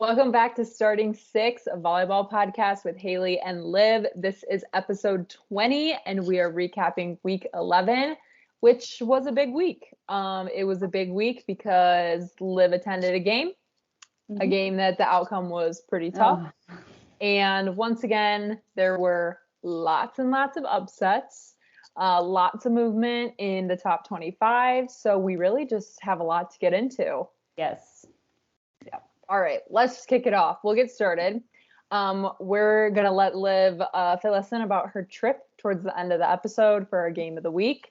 Welcome back to Starting Six, a volleyball podcast with Haley and Liv. This is episode 20, and we are recapping week 11, which was a big week. It was a big week because Liv attended a game that the outcome was pretty tough. And once again, there were lots and lots of upsets, lots of movement in the top 25. So we really just have a lot to get into. Yes. Yeah. All right, let's just kick it off. We'll get started. We're going to let Liv fill us in about her trip towards the end of the episode for our game of the week.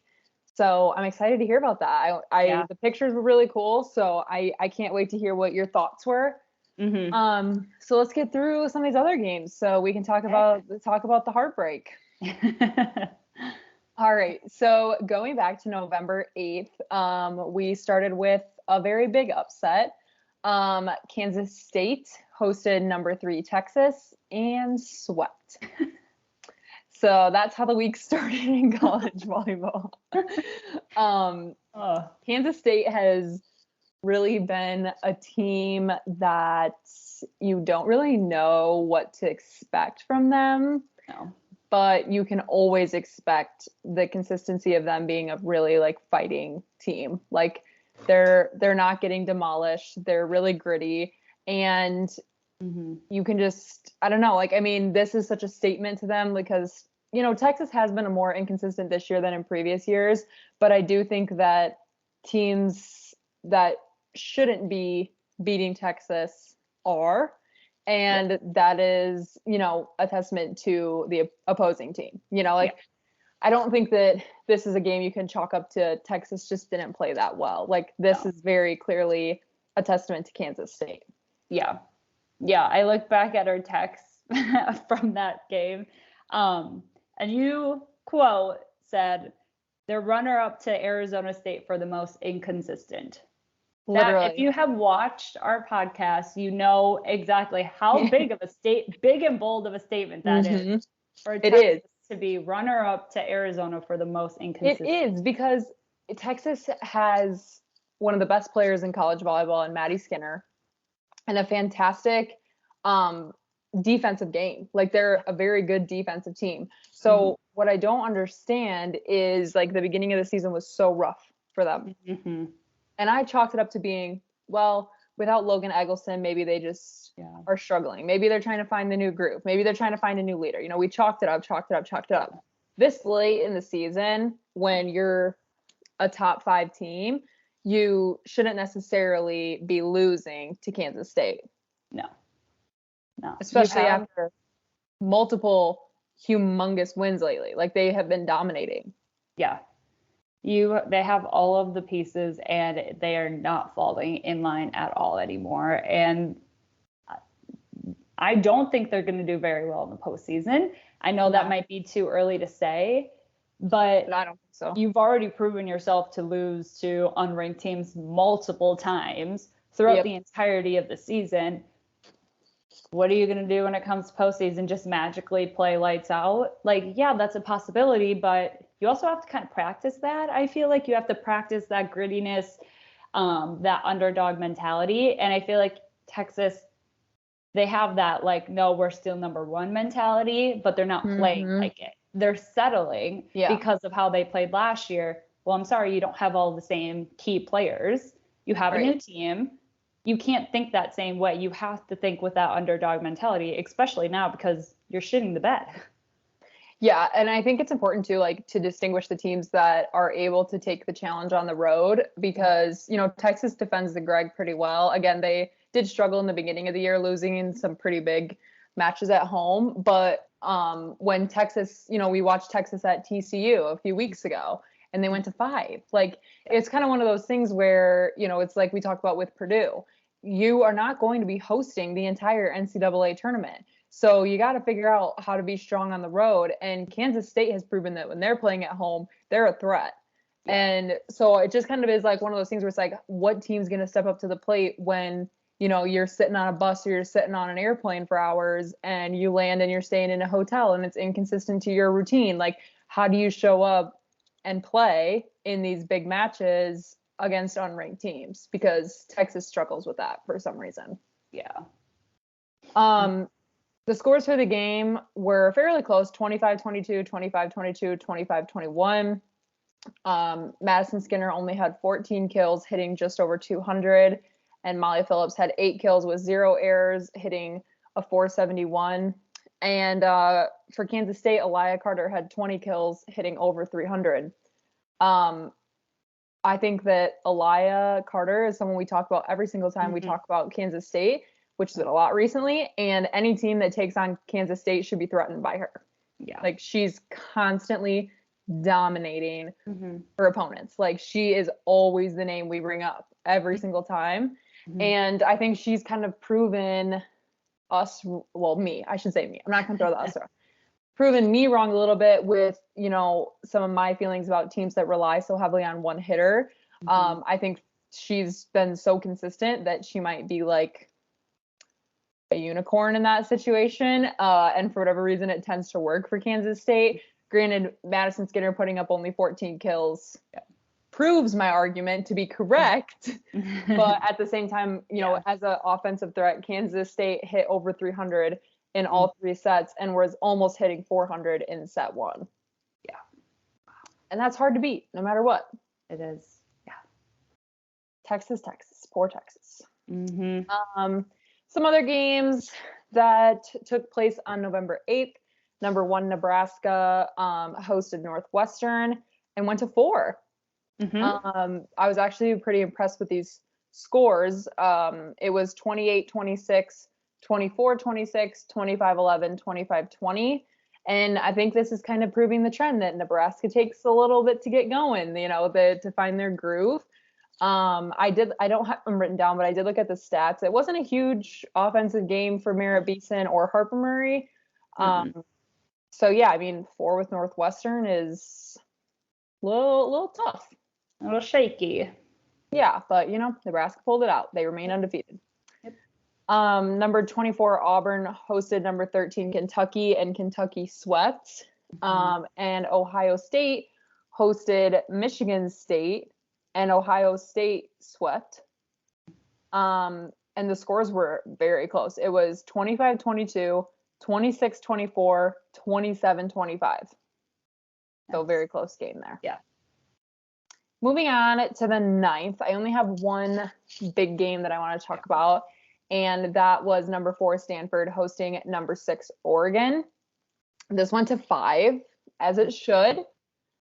So I'm excited to hear about that. The pictures were really cool, so I can't wait to hear what your thoughts were. So let's get through some of these other games so we can talk about the heartbreak. All right, so going back to November 8th, we started with a very big upset. Kansas State hosted number 3 Texas and swept. So that's how the week started in college volleyball. Kansas State has really been a team that you don't really know what to expect from them. No. But you can always expect the consistency of them being a really fighting team. They're not getting demolished. They're really gritty. And you can just, I don't know, this is such a statement to them because, Texas has been more inconsistent this year than in previous years. But I do think that teams that shouldn't be beating Texas are. And that is, a testament to the opposing team. I don't think that this is a game you can chalk up to Texas just didn't play that well. This is very clearly a testament to Kansas State. Yeah. Yeah. I look back at our texts from that game. And you quote said, "They're runner-up to Arizona State for the most inconsistent." Literally. If you have watched our podcast, you know exactly how big and bold of a statement that is. For Texas to be runner-up to Arizona for the most inconsistent. It is because Texas has one of the best players in college volleyball in Maddie Skinner and a fantastic defensive game. They're a very good defensive team. So what I don't understand is the beginning of the season was so rough for them. And I chalked it up to being, without Logan Eggleston, maybe they just are struggling. Maybe they're trying to find the new groove. Maybe they're trying to find a new leader. We chalked it up. This late in the season, when you're a top 5 team, you shouldn't necessarily be losing to Kansas State. No. Especially after multiple humongous wins lately. They have been dominating. Yeah. They have all of the pieces and they are not falling in line at all anymore. And I don't think they're going to do very well in the postseason. I know that might be too early to say, but I don't think so. You've already proven yourself to lose to unranked teams multiple times throughout the entirety of the season. What are you going to do when it comes to postseason? Just magically play lights out? That's a possibility, but you also have to kind of practice that. I feel like you have to practice that grittiness, that underdog mentality. And I feel like Texas, they have that no, we're still number 1 mentality, but they're not playing like it. They're settling because of how they played last year. Well, I'm sorry, you don't have all the same key players. You have a new team. You can't think that same way. You have to think with that underdog mentality, especially now because you're shitting the bed. Yeah, and I think it's important to distinguish the teams that are able to take the challenge on the road because, Texas defends the Greg pretty well. Again, they did struggle in the beginning of the year, losing in some pretty big matches at home. But when Texas, we watched Texas at TCU a few weeks ago, and they went to 5. It's kind of one of those things where, it's like we talked about with Purdue. You are not going to be hosting the entire NCAA tournament. So you got to figure out how to be strong on the road. And Kansas State has proven that when they're playing at home, they're a threat. Yeah. And so it just kind of is one of those things where it's what team's going to step up to the plate when, you're sitting on a bus or you're sitting on an airplane for hours and you land and you're staying in a hotel and it's inconsistent to your routine. How do you show up and play in these big matches against unranked teams? Because Texas struggles with that for some reason. Yeah. The scores for the game were fairly close, 25-22, 25-22, 25-21. Madison Skinner only had 14 kills, hitting just over 200, and Molly Phillips had 8 kills with 0 errors, hitting a 471. And for Kansas State, Elia Carter had 20 kills, hitting over 300. I think that Elia Carter is someone we talk about every single time we talk about Kansas State, which is a lot recently, and any team that takes on Kansas State should be threatened by her. Yeah. Like, she's constantly dominating her opponents. Like, she is always the name we bring up every single time. And I think she's kind of proven us, well, me, I should say me. I'm not going to throw the us around. Proven me wrong a little bit with, you know, some of my feelings about teams that rely so heavily on one hitter. I think she's been so consistent that she might be like a unicorn in that situation. And for whatever reason, it tends to work for Kansas State. Granted, Madison Skinner putting up only 14 kills proves my argument to be correct. But at the same time, you know, as an offensive threat, Kansas State hit over 300 in all 3 sets and was almost hitting 400 in set 1. Yeah. And that's hard to beat no matter what. It is. Yeah. Texas, poor Texas. Some other games that took place on November 8th. Number 1, Nebraska hosted Northwestern and went to 4. I was actually pretty impressed with these scores. It was 28-26, 24-26, 25-11, 25-20. And I think this is kind of proving the trend that Nebraska takes a little bit to get going, you know, to find their groove. I don't have them written down, but I did look at the stats. It wasn't a huge offensive game for Merritt Beeson or Harper Murray. So yeah, I mean, 4 with Northwestern is a little tough. A little shaky. Yeah, but you know, Nebraska pulled it out. They remain undefeated. Number 24, Auburn hosted number 13, Kentucky, and Kentucky swept. And Ohio State hosted Michigan State, and Ohio State swept. And the scores were very close. It was 25-22, 26-24, 27-25. So very close game there. Yeah. Moving on to the 9th, I only have one big game that I want to talk about, and that was number 4, Stanford hosting number 6, Oregon. This went to 5, as it should.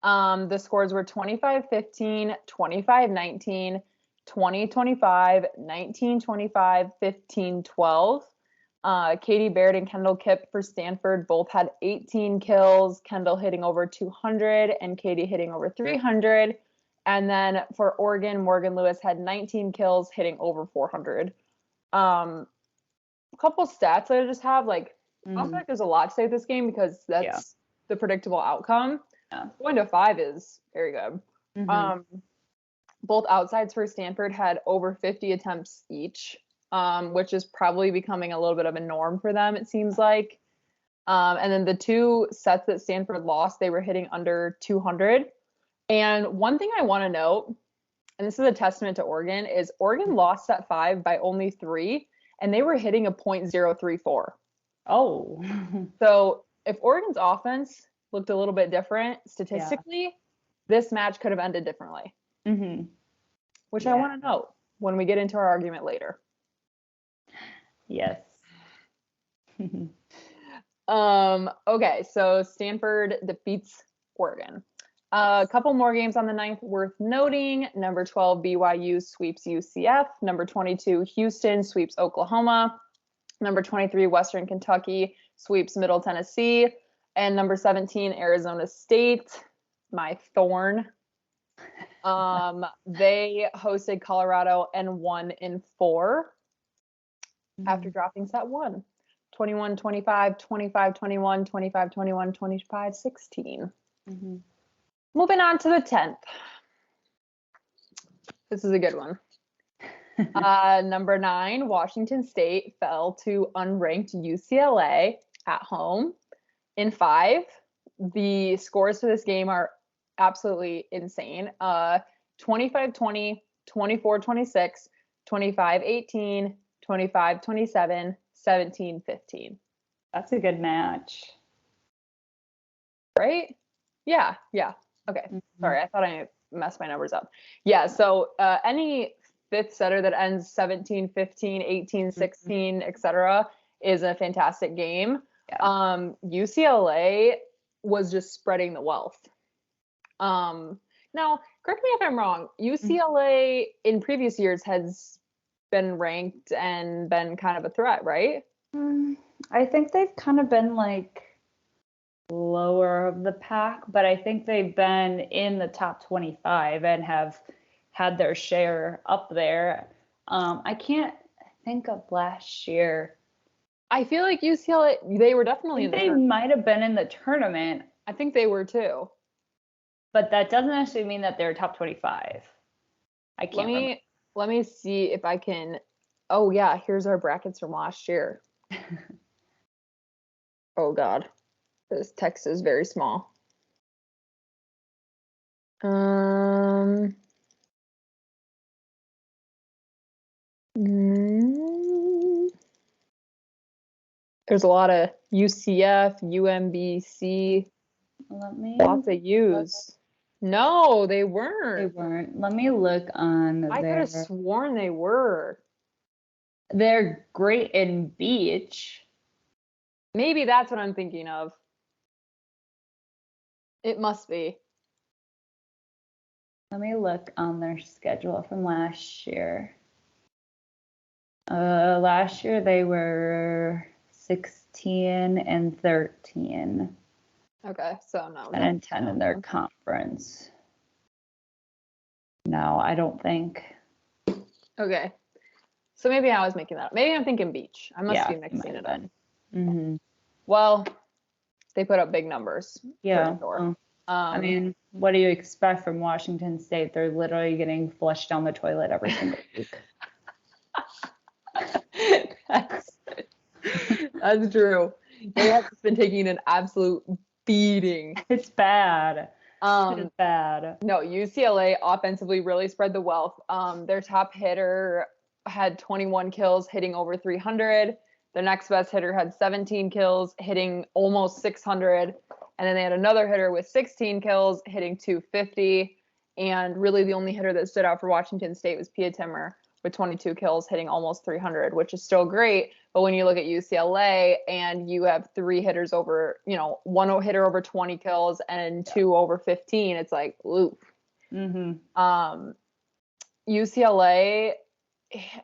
The scores were 25-15, 25-19, 20-25, 19-25, 15-12. Katie Baird and Kendall Kipp for Stanford both had 18 kills, Kendall hitting over 200 and Katie hitting over 300. And then for Oregon, Morgan Lewis had 19 kills, hitting over 400. A couple stats that I just have, like, I don't feel like there's a lot to say with this game because that's the predictable outcome. Going to 5 is very good. Both outsides for Stanford had over 50 attempts each, which is probably becoming a little bit of a norm for them, it seems like. And then the 2 sets that Stanford lost, they were hitting under 200. And one thing I want to note, and this is a testament to Oregon, is Oregon lost set 5 by only 3, and they were hitting a .034. Oh. So if Oregon's offense looked a little bit different statistically, this match could have ended differently. Which I want to note when we get into our argument later. Yes. Okay, so Stanford defeats Oregon. A couple more games on the 9th worth noting. Number 12, BYU sweeps UCF. Number 22, Houston sweeps Oklahoma. Number 23, Western Kentucky sweeps Middle Tennessee. And number 17, Arizona State, my thorn. They hosted Colorado and won in 4 after dropping set 1. 21-25, 25-21, 25-21, 25-16. Moving on to the 10th. This is a good one. Number 9, Washington State fell to unranked UCLA at home in 5. The scores for this game are absolutely insane. 25-20, 24-26, 25-18, 25-27, 17-15. That's a good match. Right? Yeah. Okay. Sorry, I thought I messed my numbers up. Yeah, so any fifth setter that ends 17-15, 18-16, etc. is a fantastic game. Yeah. UCLA was just spreading the wealth. Now, correct me if I'm wrong, UCLA in previous years has been ranked and been kind of a threat, right? I think they've kind of been like lower of the pack, but I think they've been in the top 25 and have had their share up there. I can't think of last year. I feel like UCLA, they were definitely they might have been in the tournament. I think they were too. But that doesn't actually mean that they're top 25. I can't remember. Let me see if I can. Oh, yeah, here's our brackets from last year. Oh, God. This text is very small. There's a lot of UCF, UMBC. Lots of U's. No, they weren't. They weren't. Let me look on I could have sworn they were. They're great in beach. Maybe that's what I'm thinking of. It must be. Let me look on their schedule from last year. Last year they were 16 and 13. Okay, so no. 10 and 10 in their conference. No, I don't think. Okay. So maybe I was making that up. Maybe I'm thinking beach. I must be mixing it up. Mm-hmm. Well, they put up big numbers. Yeah. I mean, what do you expect from Washington State? They're literally getting flushed down the toilet every single week. That's true. They have been taking an absolute beating. It's bad. It's bad. No, UCLA offensively really spread the wealth. Their top hitter had 21 kills, hitting over 300. Their next best hitter had 17 kills, hitting almost 600. And then they had another hitter with 16 kills, hitting 250. And really the only hitter that stood out for Washington State was Pia Timmer with 22 kills, hitting almost 300, which is still great. But when you look at UCLA and you have three hitters over, one hitter over 20 kills and two over 15, it's like, ooh. Mm-hmm. UCLA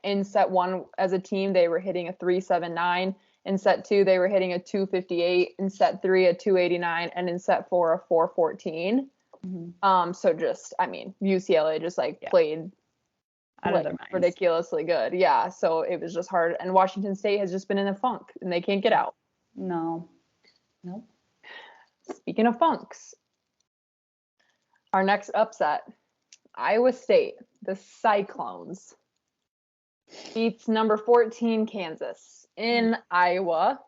in set one as a team, they were hitting a 379. In set two, they were hitting a 258. In set three, a 289. And in set four, a 414. Mm-hmm. So just, UCLA just played out of their minds. Ridiculously good. Yeah. So it was just hard. And Washington State has just been in a funk and they can't get out. No. Nope. Speaking of funks, our next upset, Iowa State, the Cyclones, beats number 14 Kansas in Iowa.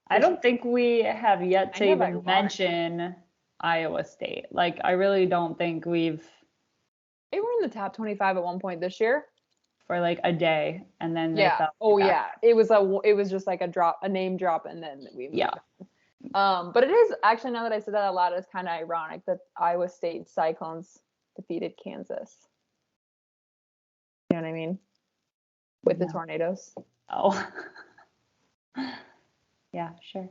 I don't think we have yet to even mention Iowa State. I really don't think we've. They were in the top 25 at one point this year. For a day, and then it was just like a name drop, and then we moved on. But it is actually, now that I said that out loud, it's kind of ironic that Iowa State Cyclones defeated Kansas. You know what I mean? With the Tornadoes. Oh. Yeah, sure.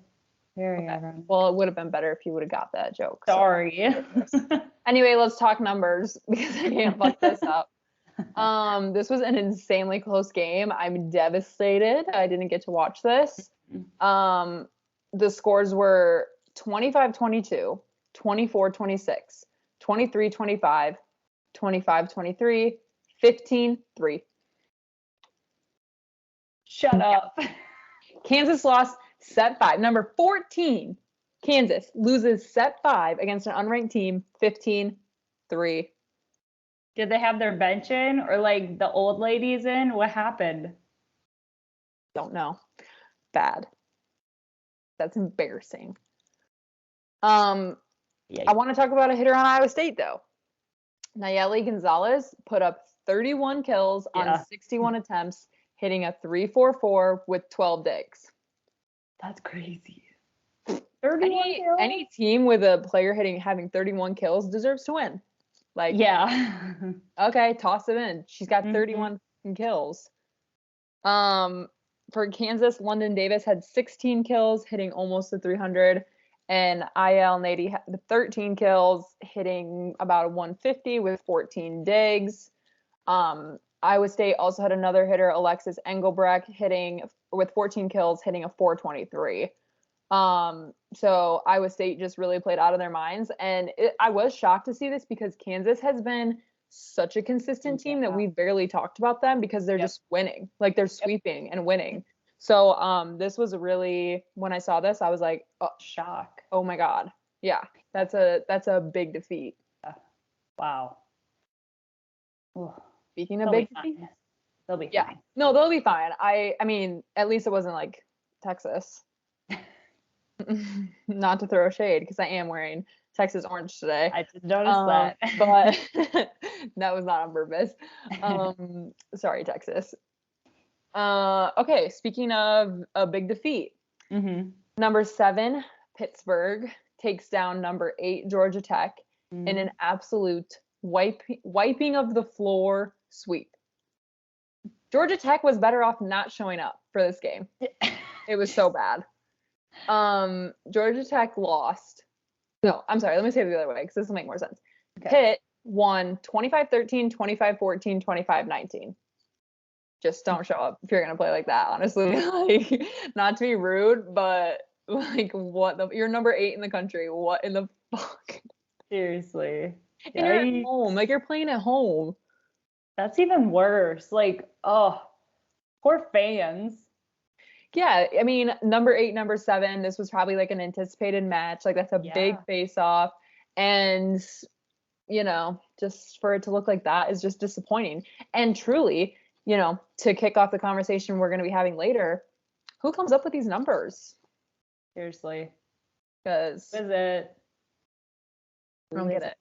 Very ironic. Well, it would have been better if you would have got that joke. Sorry. So. Anyway, let's talk numbers because I can't fuck this up. This was an insanely close game. I'm devastated I didn't get to watch this. The scores were 25-22, 24-26, 23-25, 25-23, 15-3. Shut up. Kansas lost set 5. Number 14, Kansas loses set 5 against an unranked team, 15-3. Did they have their bench in or the old ladies in? What happened? Don't know. Bad. That's embarrassing. I want to talk about a hitter on Iowa State though. Nayeli Gonzalez put up 31 kills on 61 attempts, hitting a 3.44 with 12 digs. That's crazy. 31 kills? Any team with a player having 31 kills deserves to win. Like, yeah. okay, toss it in. She's got 31 kills. For Kansas, London Davis had 16 kills, hitting almost the 300. And IL Nady had 13 kills, hitting about a 150 with 14 digs. Iowa State also had another hitter, Alexis Engelbrecht, hitting with 14 kills, hitting a 423. So Iowa State just really played out of their minds. And I was shocked to see this because Kansas has been such a consistent team that we barely talked about them because they're just winning. Like they're sweeping and winning. So this was really, when I saw this, I was like, oh, shock. Oh my God. Yeah. That's a big defeat. Wow. Speaking of big defeat, they'll be fine. No, they'll be fine. I mean, at least it wasn't like Texas. Not to throw shade because I am wearing Texas orange today. I just noticed that. But that was not on purpose. Sorry, Texas. Okay, speaking of a big defeat. Number 7, Pittsburgh takes down number 8, Georgia Tech in an absolute wiping of the floor sweep. Georgia Tech was better off not showing up for this game. It was so bad. Georgia Tech lost. No, I'm sorry. Let me say it the other way because this will make more sense. Okay. Pitt won 25-13, 25-14, 25-19. Just don't show up if you're gonna play like that. Honestly, like not to be rude, but like you're number 8 in the country. What in the fuck? Seriously. And you're at home. Like you're playing at home. That's even worse. Like, oh, poor fans. Yeah, I mean, number 8, number 7, this was probably like an anticipated match. Like that's a big face-off. And, just for it to look like that is just disappointing. And truly, to kick off the conversation we're going to be having later, who comes up with these numbers? Seriously. Because is it? I don't get it.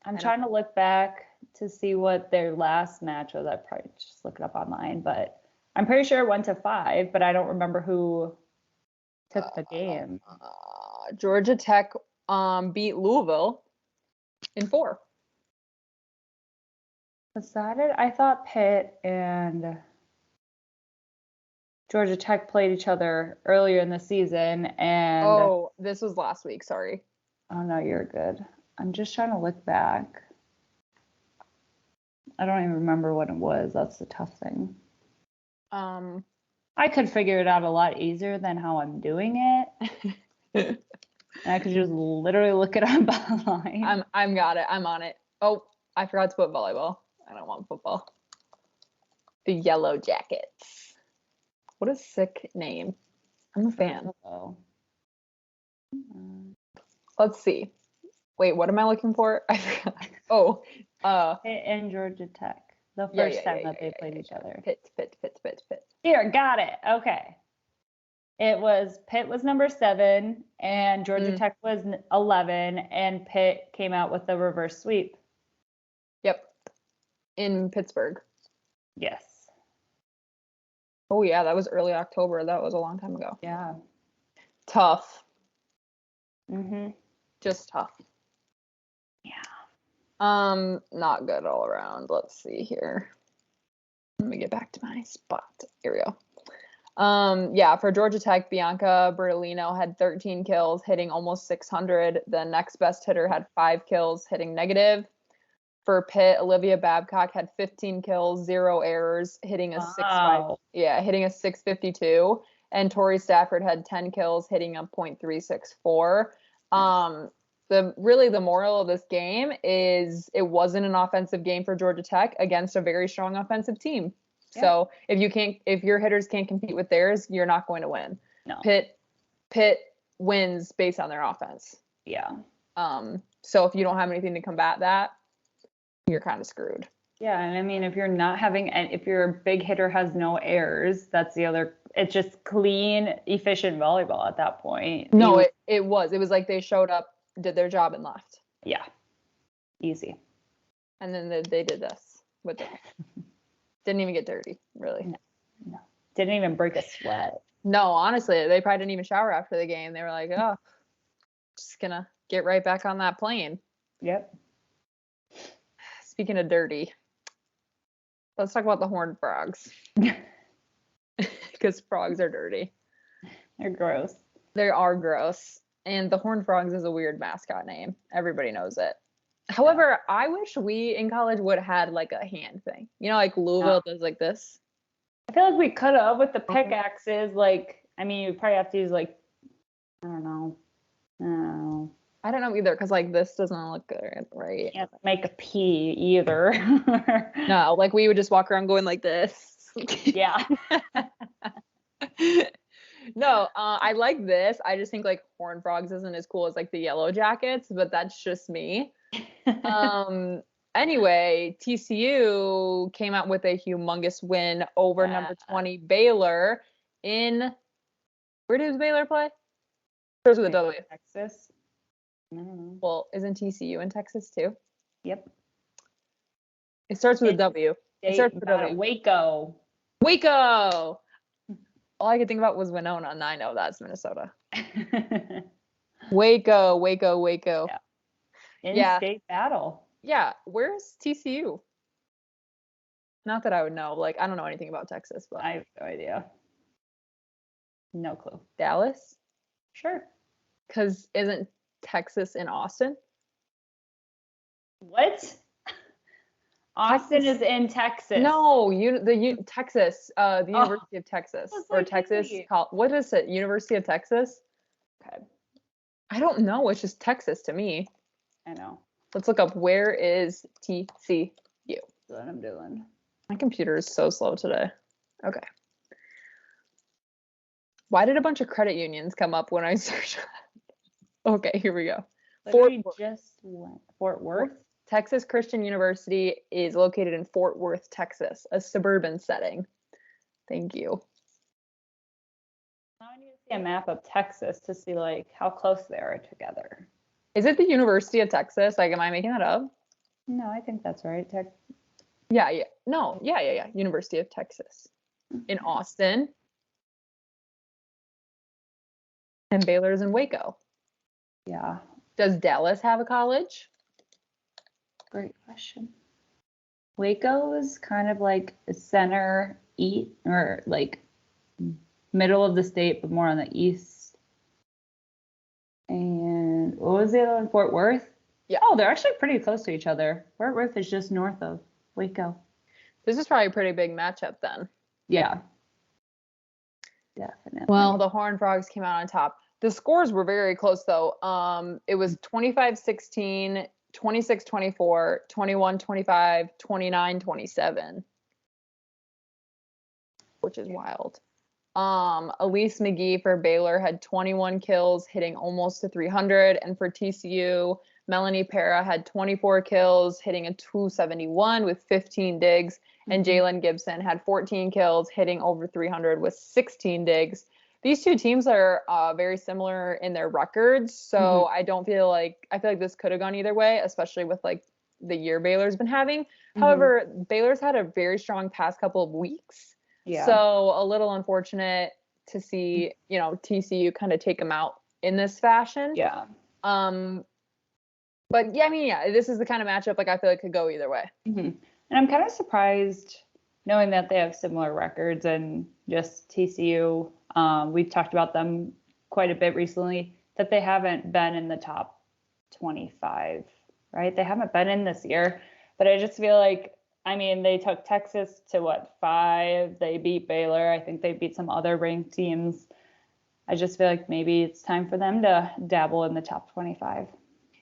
I'm trying to look back to see what their last match was. I probably just look it up online, but I'm pretty sure it went to 5, but I don't remember who took the game. Georgia Tech beat Louisville in 4. Decided? I thought Pitt and Georgia Tech played each other earlier in the season, and oh, this was last week. Sorry. Oh no, you're good. I'm just trying to look back. I don't even remember what it was. That's the tough thing. I could figure it out a lot easier than how I'm doing it. And I could just literally look it up online. I'm got it. I'm on it. Oh, I forgot to put volleyball. I don't want football. The Yellow Jackets. What a sick name. I'm a fan. Let's see. Wait, what am I looking for? I forgot. Oh, Pitt and Georgia Tech. The first time that they played each other. Pitt. Here, got it. Okay. Pitt was number 7 and Georgia Tech was 11 and Pitt came out with the reverse sweep. Yep. In Pittsburgh. Yes. Oh yeah, that was early October. That was a long time ago. Yeah. Tough. Just tough. Yeah. Not good all around. Let's see here. Let me get back to my spot. Here we go. Yeah, for Georgia Tech, Bianca Bertolino had 13 kills, hitting almost 600. The next best hitter had 5 kills, hitting negative. For Pitt, Olivia Babcock had 15 kills, 0 errors, hitting a 6.5. Yeah, hitting a 652. And Tori Stafford had 10 kills, hitting a .364. The moral of this game is it wasn't an offensive game for Georgia Tech against a very strong offensive team. Yeah. So if your hitters can't compete with theirs, you're not going to win. No. Pitt wins based on their offense. Yeah. So if you don't have anything to combat that, you're kind of screwed. Yeah, and I mean, if your big hitter has no errors, that's the other. It's just clean, efficient volleyball at that point. No, it was like they showed up, did their job, and left. Yeah, easy. And then they did this with it. Didn't even get dirty, really. No, didn't even break a sweat. No, honestly, they probably didn't even shower after the game. They were like, oh, just gonna get right back on that plane. Yep. Speaking of dirty, let's talk about the horned frogs. Because frogs are dirty. They're gross. They are gross. And the horned frogs is a weird mascot name. Everybody knows it. However, I wish we in college would have had like a hand thing. You know, like Louisville does like this. I feel like we could have with the pickaxes. Like, I mean, you probably have to use like, I don't know. I don't know either, because like this doesn't look good, right? Can't make a P either. No, like we would just walk around going like this. Yeah. No, I like this. I just think like horned frogs isn't as cool as like the yellow jackets, but that's just me. Anyway, TCU came out with a humongous win over number 20 Baylor in, where does Baylor play? Starts with a W. Texas. I don't know. Well, isn't TCU in Texas too? Yep. It starts with a W. It starts with a W. Waco. Waco. All I could think about was Winona, and I know that's Minnesota. Waco. Yeah. In-state battle. Yeah. Where's TCU? Not that I would know. Like, I don't know anything about Texas, but I have no idea. No clue. Dallas? Sure. Because isn't Texas in Austin? What? Austin is in Texas. No, Texas, the University of Texas, or Texas. What is it? University of Texas? Okay. I don't know. It's just Texas to me. I know. Let's look up, where is TCU? That's what I'm doing. My computer is so slow today. Okay. Why did a bunch of credit unions come up when I searched? Okay, here we go. Fort Worth? Texas Christian University is located in Fort Worth, Texas, a suburban setting. Thank you. Now I need to see a map of Texas to see like how close they are together. Is it the University of Texas? Like, am I making that up? No, I think that's right. Yeah. No, yeah. University of Texas in Austin. And Baylor's in Waco. Yeah. Does Dallas have a college? Great question. Waco is kind of like a center or like middle of the state, but more on the east. And what was the other one? Fort Worth? Yeah. Oh, they're actually pretty close to each other. Fort Worth is just north of Waco. This is probably a pretty big matchup then. Yeah. Definitely. Well, the Horned Frogs came out on top. The scores were very close though. It was 25-16, 26-24, 21-25, 29-27, which is wild. Elise McGee for Baylor had 21 kills, hitting almost to 300, and for TCU, Melanie Para had 24 kills, hitting a 271 with 15 digs, and Jalen Gibson had 14 kills, hitting over 300 with 16 digs. These two teams are very similar in their records, so I feel like this could have gone either way, especially with like the year Baylor's been having. However, Baylor's had a very strong past couple of weeks, so a little unfortunate to see TCU kind of take them out in this fashion. Yeah. But yeah, I mean, this is the kind of matchup like I feel like could go either way. And I'm kind of surprised knowing that they have similar records and just TCU. We've talked about them quite a bit recently, that they haven't been in the top 25, right? They haven't been in this year, but I just feel like, I mean, they took Texas to 5? They beat Baylor. I think they beat some other ranked teams. I just feel like maybe it's time for them to dabble in the top 25.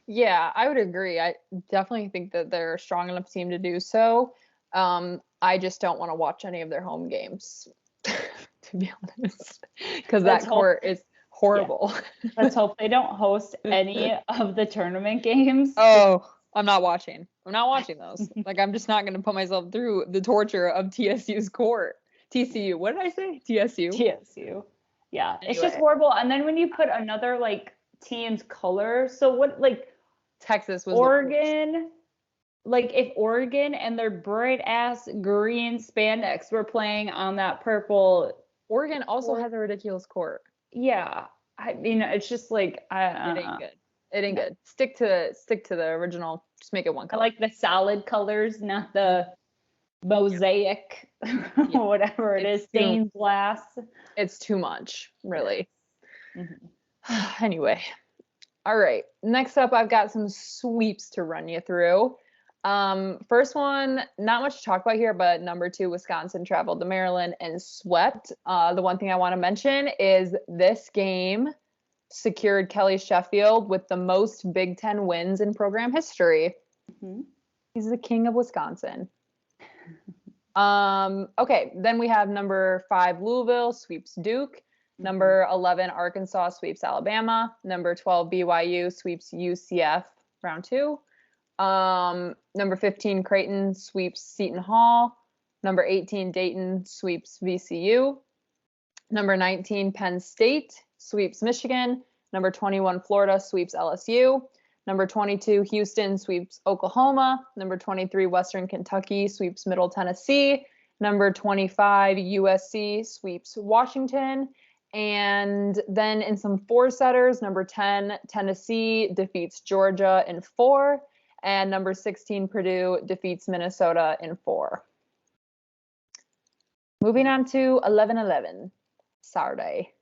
Yeah, I would agree. I definitely think that they're a strong enough team to do so. I just don't want to watch any of their home games, to be honest, because that court is horrible. Yeah. Let's hope they don't host any of the tournament games. Oh, I'm not watching those. Like, I'm just not going to put myself through the torture of TSU's court. TCU, what did I say? TSU. Yeah, anyway. It's just horrible. And then when you put another like team's color, so what, like Texas was Oregon like if Oregon and their bright ass green spandex were playing on that purple. Oregon also has a ridiculous court. Yeah. I mean, it's just like It ain't good. It ain't good. Stick to the original. Just make it one I color. like the solid colors, not the mosaic, whatever it is, stained glass. It's too much, really. Mm-hmm. Anyway. All right. Next up, I've got some sweeps to run you through. First one, not much to talk about here, but number 2, Wisconsin traveled to Maryland and swept. The one thing I want to mention is this game secured Kelly Sheffield with the most Big Ten wins in program history. Mm-hmm. He's the king of Wisconsin. Okay, then we have number 5, Louisville sweeps Duke. Number 11, Arkansas sweeps Alabama. Number 12, BYU sweeps UCF round 2. Number 15, Creighton sweeps Seton Hall. Number 18, Dayton sweeps VCU. Number 19, Penn State sweeps Michigan. Number 21, Florida sweeps LSU. Number 22, Houston sweeps Oklahoma. Number 23, Western Kentucky sweeps Middle Tennessee. Number 25, USC sweeps Washington. And then in some 4-setters, number 10, Tennessee defeats Georgia in 4. And number 16, Purdue defeats Minnesota in 4. Moving on to 11-11, Saturday.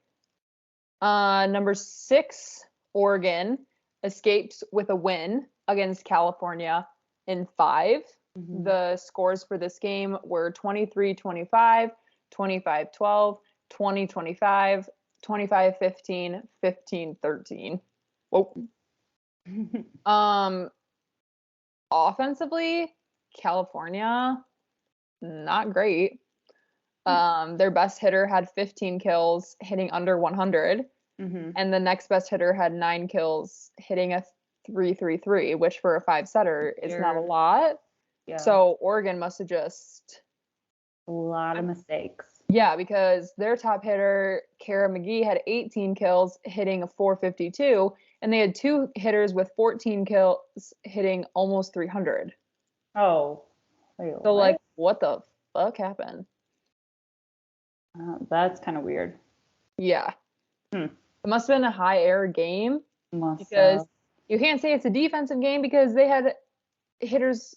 Number 6, Oregon escapes with a win against California in 5. Mm-hmm. The scores for this game were 23-25, 25-12, 20-25, 25-15, 15-13. Whoa. Offensively, California, not great. Their best hitter had 15 kills, hitting under 100. Mm-hmm. And the next best hitter had 9 kills, hitting a 3.33, which for a 5-setter is not a lot. Yeah. So Oregon must have just... a lot of mistakes. Yeah, because their top hitter, Kara McGee, had 18 kills, hitting a 4.52, and they had 2 hitters with 14 kills, hitting almost 300. Oh. Wait, so, what? Like, what the fuck happened? That's kind of weird. Yeah. It must have been a high error game. Because you can't say it's a defensive game because they had hitters,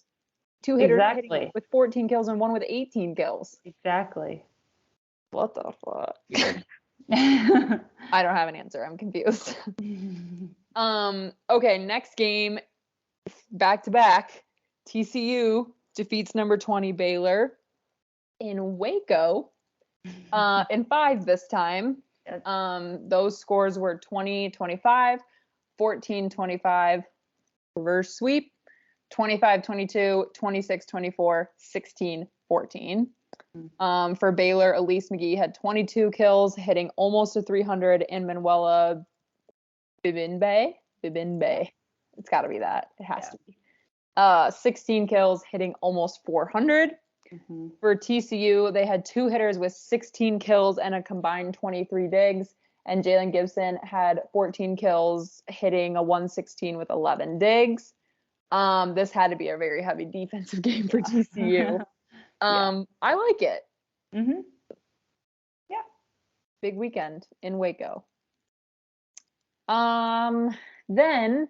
2 hitters hitting with 14 kills and 1 with 18 kills. Exactly. What the fuck? I don't have an answer. I'm confused. Okay, next game, back to back. TCU defeats number 20 Baylor in Waco in 5 this time. Those scores were 20-25, 14-25, reverse sweep, 25-22, 26-24, 16-14. For Baylor, Elise McGee had 22 kills, hitting almost a 300, and Manuela Bibinbe. It's got to be that. It has to be. 16 kills, hitting almost 400. Mm-hmm. For TCU, they had 2 hitters with 16 kills and a combined 23 digs, and Jalen Gibson had 14 kills, hitting a 116 with 11 digs. This had to be a very heavy defensive game for TCU. I like it. Mm-hmm. Yeah. Big weekend in Waco. Then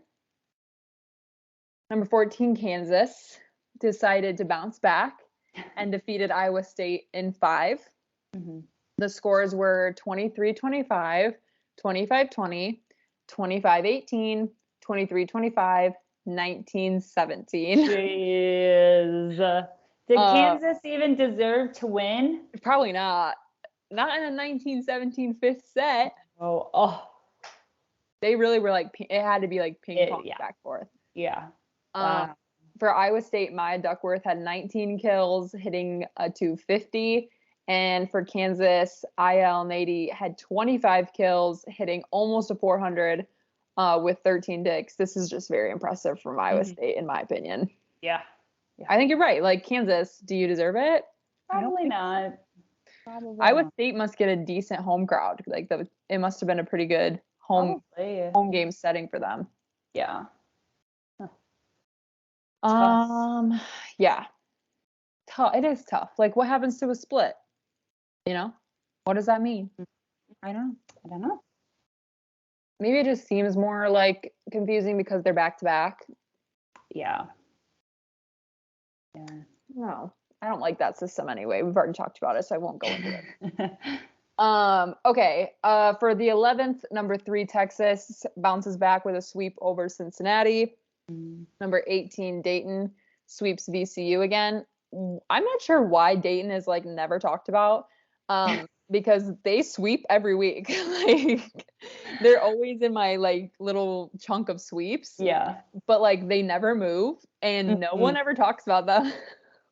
number 14, Kansas decided to bounce back and defeated Iowa State in 5. Mm-hmm. The scores were 23-25, 25-20, 25-18, 23-25, 19-17. Jeez. Did Kansas even deserve to win? Probably not. Not in a 19-17 5th set. Oh. They really were like, it had to be like ping pong back forth. Yeah. Wow. For Iowa State, Maya Duckworth had 19 kills, hitting a 250. And for Kansas, IL Nady had 25 kills, hitting almost a 400 with 13 digs. This is just very impressive from Iowa State, in my opinion. Yeah. I think you're right. Like, Kansas, do you deserve it? Probably not. Probably Iowa not. State must get a decent home crowd. Like, it must have been a pretty good home game setting for them. Yeah. Yeah. Tough. It is tough. Like, what happens to a split? You know? What does that mean? I don't know. Maybe it just seems more like confusing because they're back to back. Yeah. No, I don't like that system anyway. We've already talked about it, so I won't go into it. Okay. For the 11th, number 3 Texas bounces back with a sweep over Cincinnati. Number 18 Dayton sweeps VCU again. I'm not sure why Dayton is like never talked about. Because they sweep every week. Like, they're always in my like little chunk of sweeps. Yeah. But like they never move and no one ever talks about them.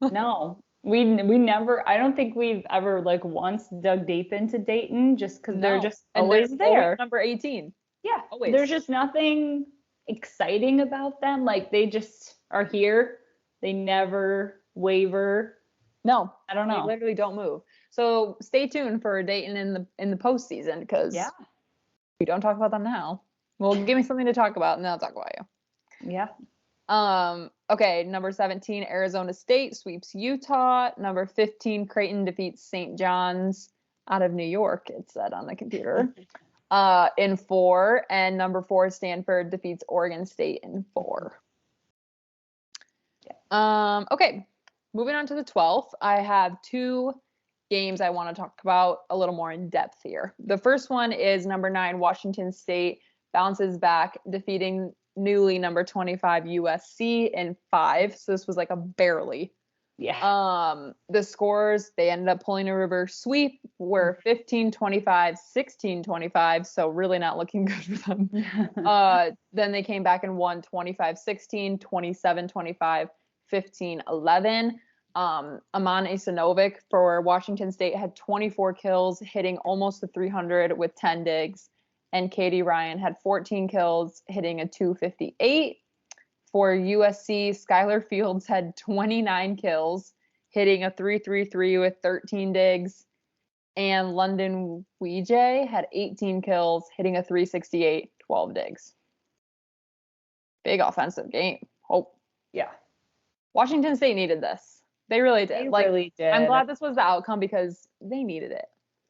No. We never, I don't think we've ever like once dug deep into Dayton just because they're just always there. Always number 18. Yeah. Always. There's just nothing exciting about them. Like they just are here. They never waver. No, I don't know. They literally don't move. So stay tuned for Dayton in the postseason because we don't talk about them now. Well, give me something to talk about and then I'll talk about you. Yeah. Okay, number 17 Arizona State sweeps Utah. Number 15 Creighton defeats St. John's out of New York. It said on the computer. In 4, and number 4 Stanford defeats Oregon State in 4. Okay. Moving on to the 12th, I have 2 games I want to talk about a little more in depth here. The first one is number 9, Washington State bounces back, defeating newly number 25 USC in 5. So this was like a barely. Yeah. The scores, they ended up pulling a reverse sweep, were 15-25, 16-25. So really not looking good for them. Then they came back and won 25-16, 27-25. 15-11. Aman Isanovic for Washington State had 24 kills, hitting almost a 300 with 10 digs. And Katie Ryan had 14 kills, hitting a 258. For USC, Skylar Fields had 29 kills, hitting a 333 with 13 digs. And London Weejay had 18 kills, hitting a 368, 12 digs. Big offensive game. Oh. Yeah. Washington State needed this. They really did. They really did. I'm glad this was the outcome because they needed it.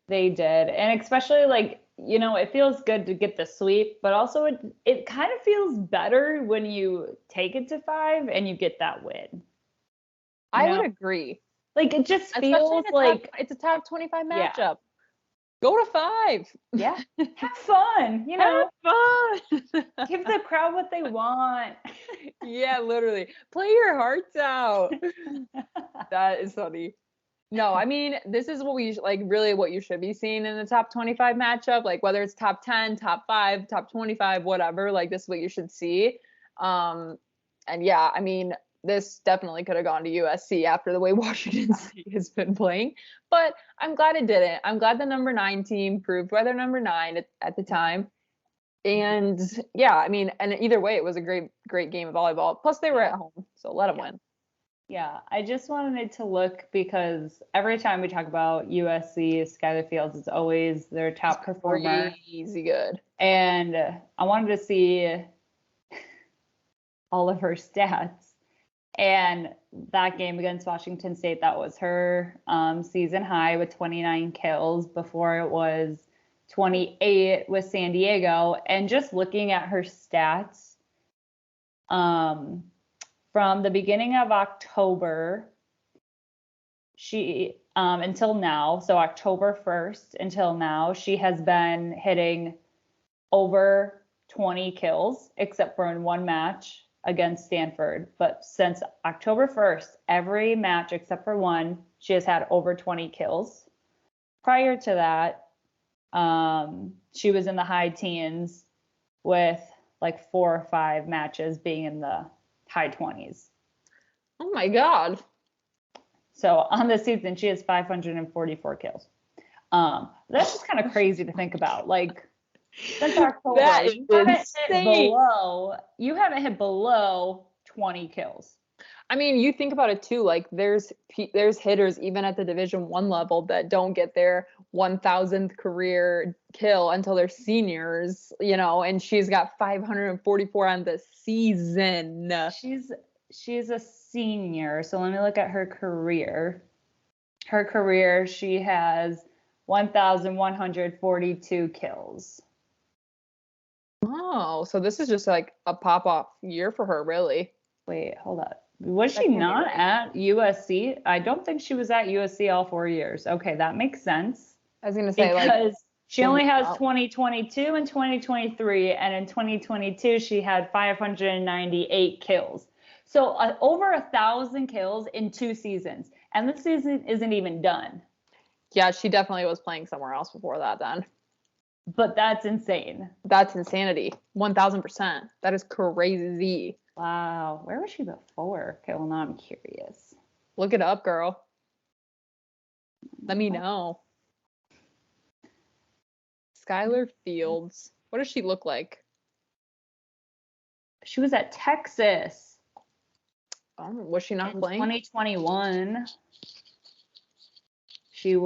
They did. And especially like, it feels good to get the sweep, but also it kind of feels better when you take it to 5 and you get that win. I would agree. Like it just feels like it's a top 25 matchup. Yeah. Go to 5. Yeah. Have fun. Have fun. Give the crowd what they want. Yeah, literally. Play your hearts out. That is funny. No, I mean, this is what we like really what you should be seeing in the top 25 matchup. Like whether it's top 10, top 5, top 25, whatever, like this is what you should see. And yeah, I mean, this definitely could have gone to USC after the way Washington State has been playing, but I'm glad it didn't. I'm glad the number 9 team proved why they're number 9 at the time. And yeah, I mean, and either way, it was a great game of volleyball. Plus they were at home, so let them win. Yeah, I just wanted to look because every time we talk about USC, Skylar Fields is always their top performer. Easy good. And I wanted to see all of her stats. And that game against Washington State, that was her season high with 29 kills. Before it was 28 with San Diego. And just looking at her stats, from the beginning of October, she until now, so October 1st until now, she has been hitting over 20 kills, except for in one match against Stanford. But since October 1st, every match except for one, she has had over 20 kills. Prior to that, she was in the high teens with like 4 or 5 matches being in the high 20s. Oh my God. So on this season, she has 544 kills. That's just kind of crazy to think about. Like, since October, that is insane. You haven't hit below 20 kills. I mean, you think about it too. Like, there's hitters even at the Division I level that don't get their 1,000th career kill until they're seniors, and she's got 544 on the season. She's she's a senior, so let me look at her career. Her career, she has 1,142 kills. Oh, so this is just like a pop-off year for her, really. Wait, hold up. Was she not at USC? I don't think she was at USC all 4 years. Okay, that makes sense. I was gonna say, because she only has 2022 and 2023, and in 2022 she had 598 kills. So over 1,000 kills in 2 seasons, and this season isn't even done. Yeah, she definitely was playing somewhere else before that then. But that's insane. That's insanity. 1,000%. That is crazy. Wow. Where was she before? Okay, well, now I'm curious. Look it up, girl. Let me know. Skylar Fields. What does she look like? She was at Texas. Oh, was she not playing? 2021. She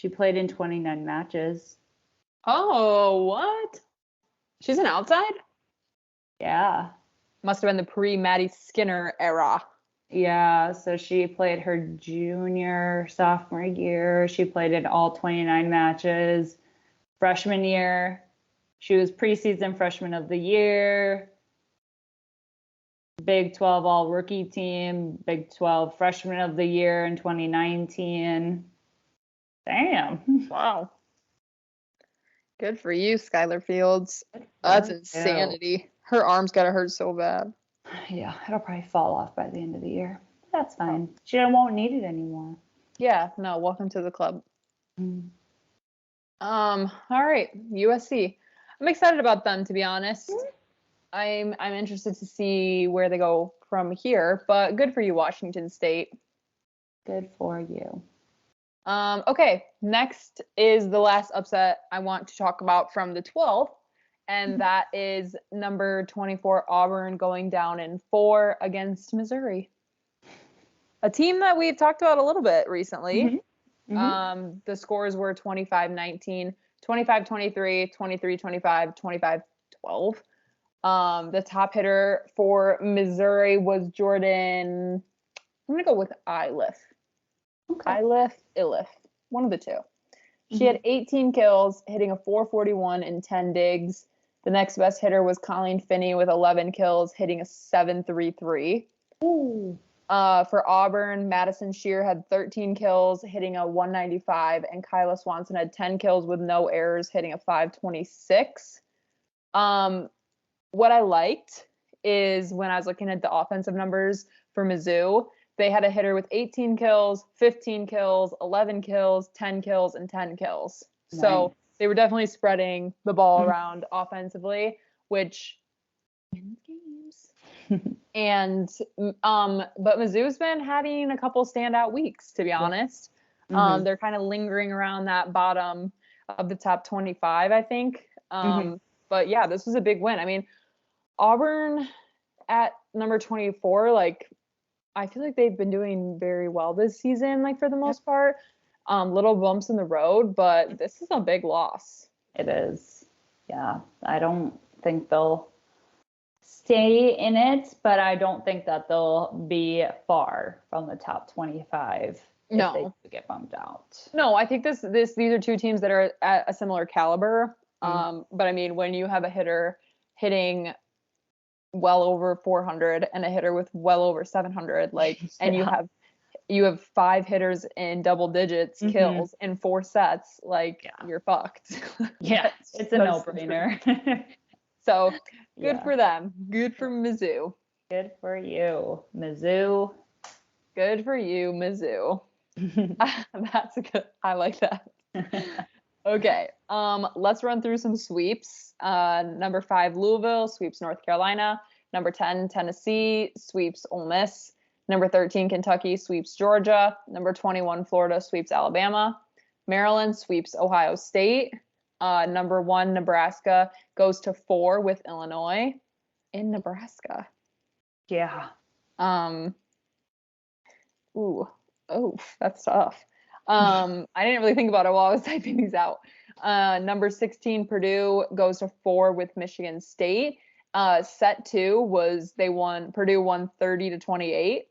played in 29 matches. Oh, what? She's an outside? Yeah. Must have been the pre-Maddie Skinner era. Yeah, so she played her junior, sophomore year. She played in all 29 matches. Freshman year, she was preseason freshman of the year. Big 12 all rookie team, Big 12 freshman of the year in 2019. Damn. Wow. Good for you, Skylar Fields. That's insanity. Her arms gotta hurt so bad. Yeah, it'll probably fall off by the end of the year. That's fine. She won't need it anymore. Yeah, no, welcome to the club. All right, USC. I'm excited about them, to be honest. I'm interested to see where they go from here, but good for you, Washington State. Good for you. Okay, next is the last upset I want to talk about from the 12th, and that is number 24 Auburn going down in 4 against Missouri. A team that we've talked about a little bit recently. The scores were 25-19, 25-23, 23-25, 25-12. The top hitter for Missouri was Jordan. I'm going to go with Iliff. Okay. Iliff. One of the two. She had 18 kills, hitting a 441 and 10 digs. The next best hitter was Colleen Finney with 11 kills, hitting a 733. Ooh. For Auburn, Madison Shear had 13 kills, hitting a 195, and Kyla Swanson had 10 kills with no errors, hitting a 526. What I liked is when I was looking at the offensive numbers for Mizzou, they had a hitter with 18 kills, 15 kills, 11 kills, 10 kills, and 10 kills. Nice. So they were definitely spreading the ball around offensively, which wins games. And but Mizzou's been having a couple standout weeks, to be honest. They're kind of lingering around that bottom of the top 25, I think. But yeah, this was a big win. I mean, Auburn at number 24, like, I feel like they've been doing very well this season, like, for the most part. Little bumps in the road, but this is a big loss. It is. Yeah. I don't think they'll stay in it, but I don't think that they'll be far from the top 25 if they get bumped out. No, I think these are two teams that are at a similar caliber. But I mean, when you have a hitter hitting well over 400 and a hitter with well over 700, like, and you have 5 hitters in double digits kills in 4 sets, like, you're fucked. Yeah, it's a no-brainer. So good for them. Good for Mizzou. Good for you, Mizzou. Good for you, Mizzou. That's a good. I like that. Okay. Let's run through some sweeps. Number 5, Louisville sweeps North Carolina. Number 10, Tennessee sweeps Ole Miss. Number 13, Kentucky sweeps Georgia. Number 21, Florida sweeps Alabama. Maryland sweeps Ohio State. Number 1, Nebraska goes to 4 with Illinois in Nebraska. Yeah. That's tough. I didn't really think about it while I was typing these out. Number 16, Purdue goes to 4 with Michigan State. Set 2 was Purdue won 30-28.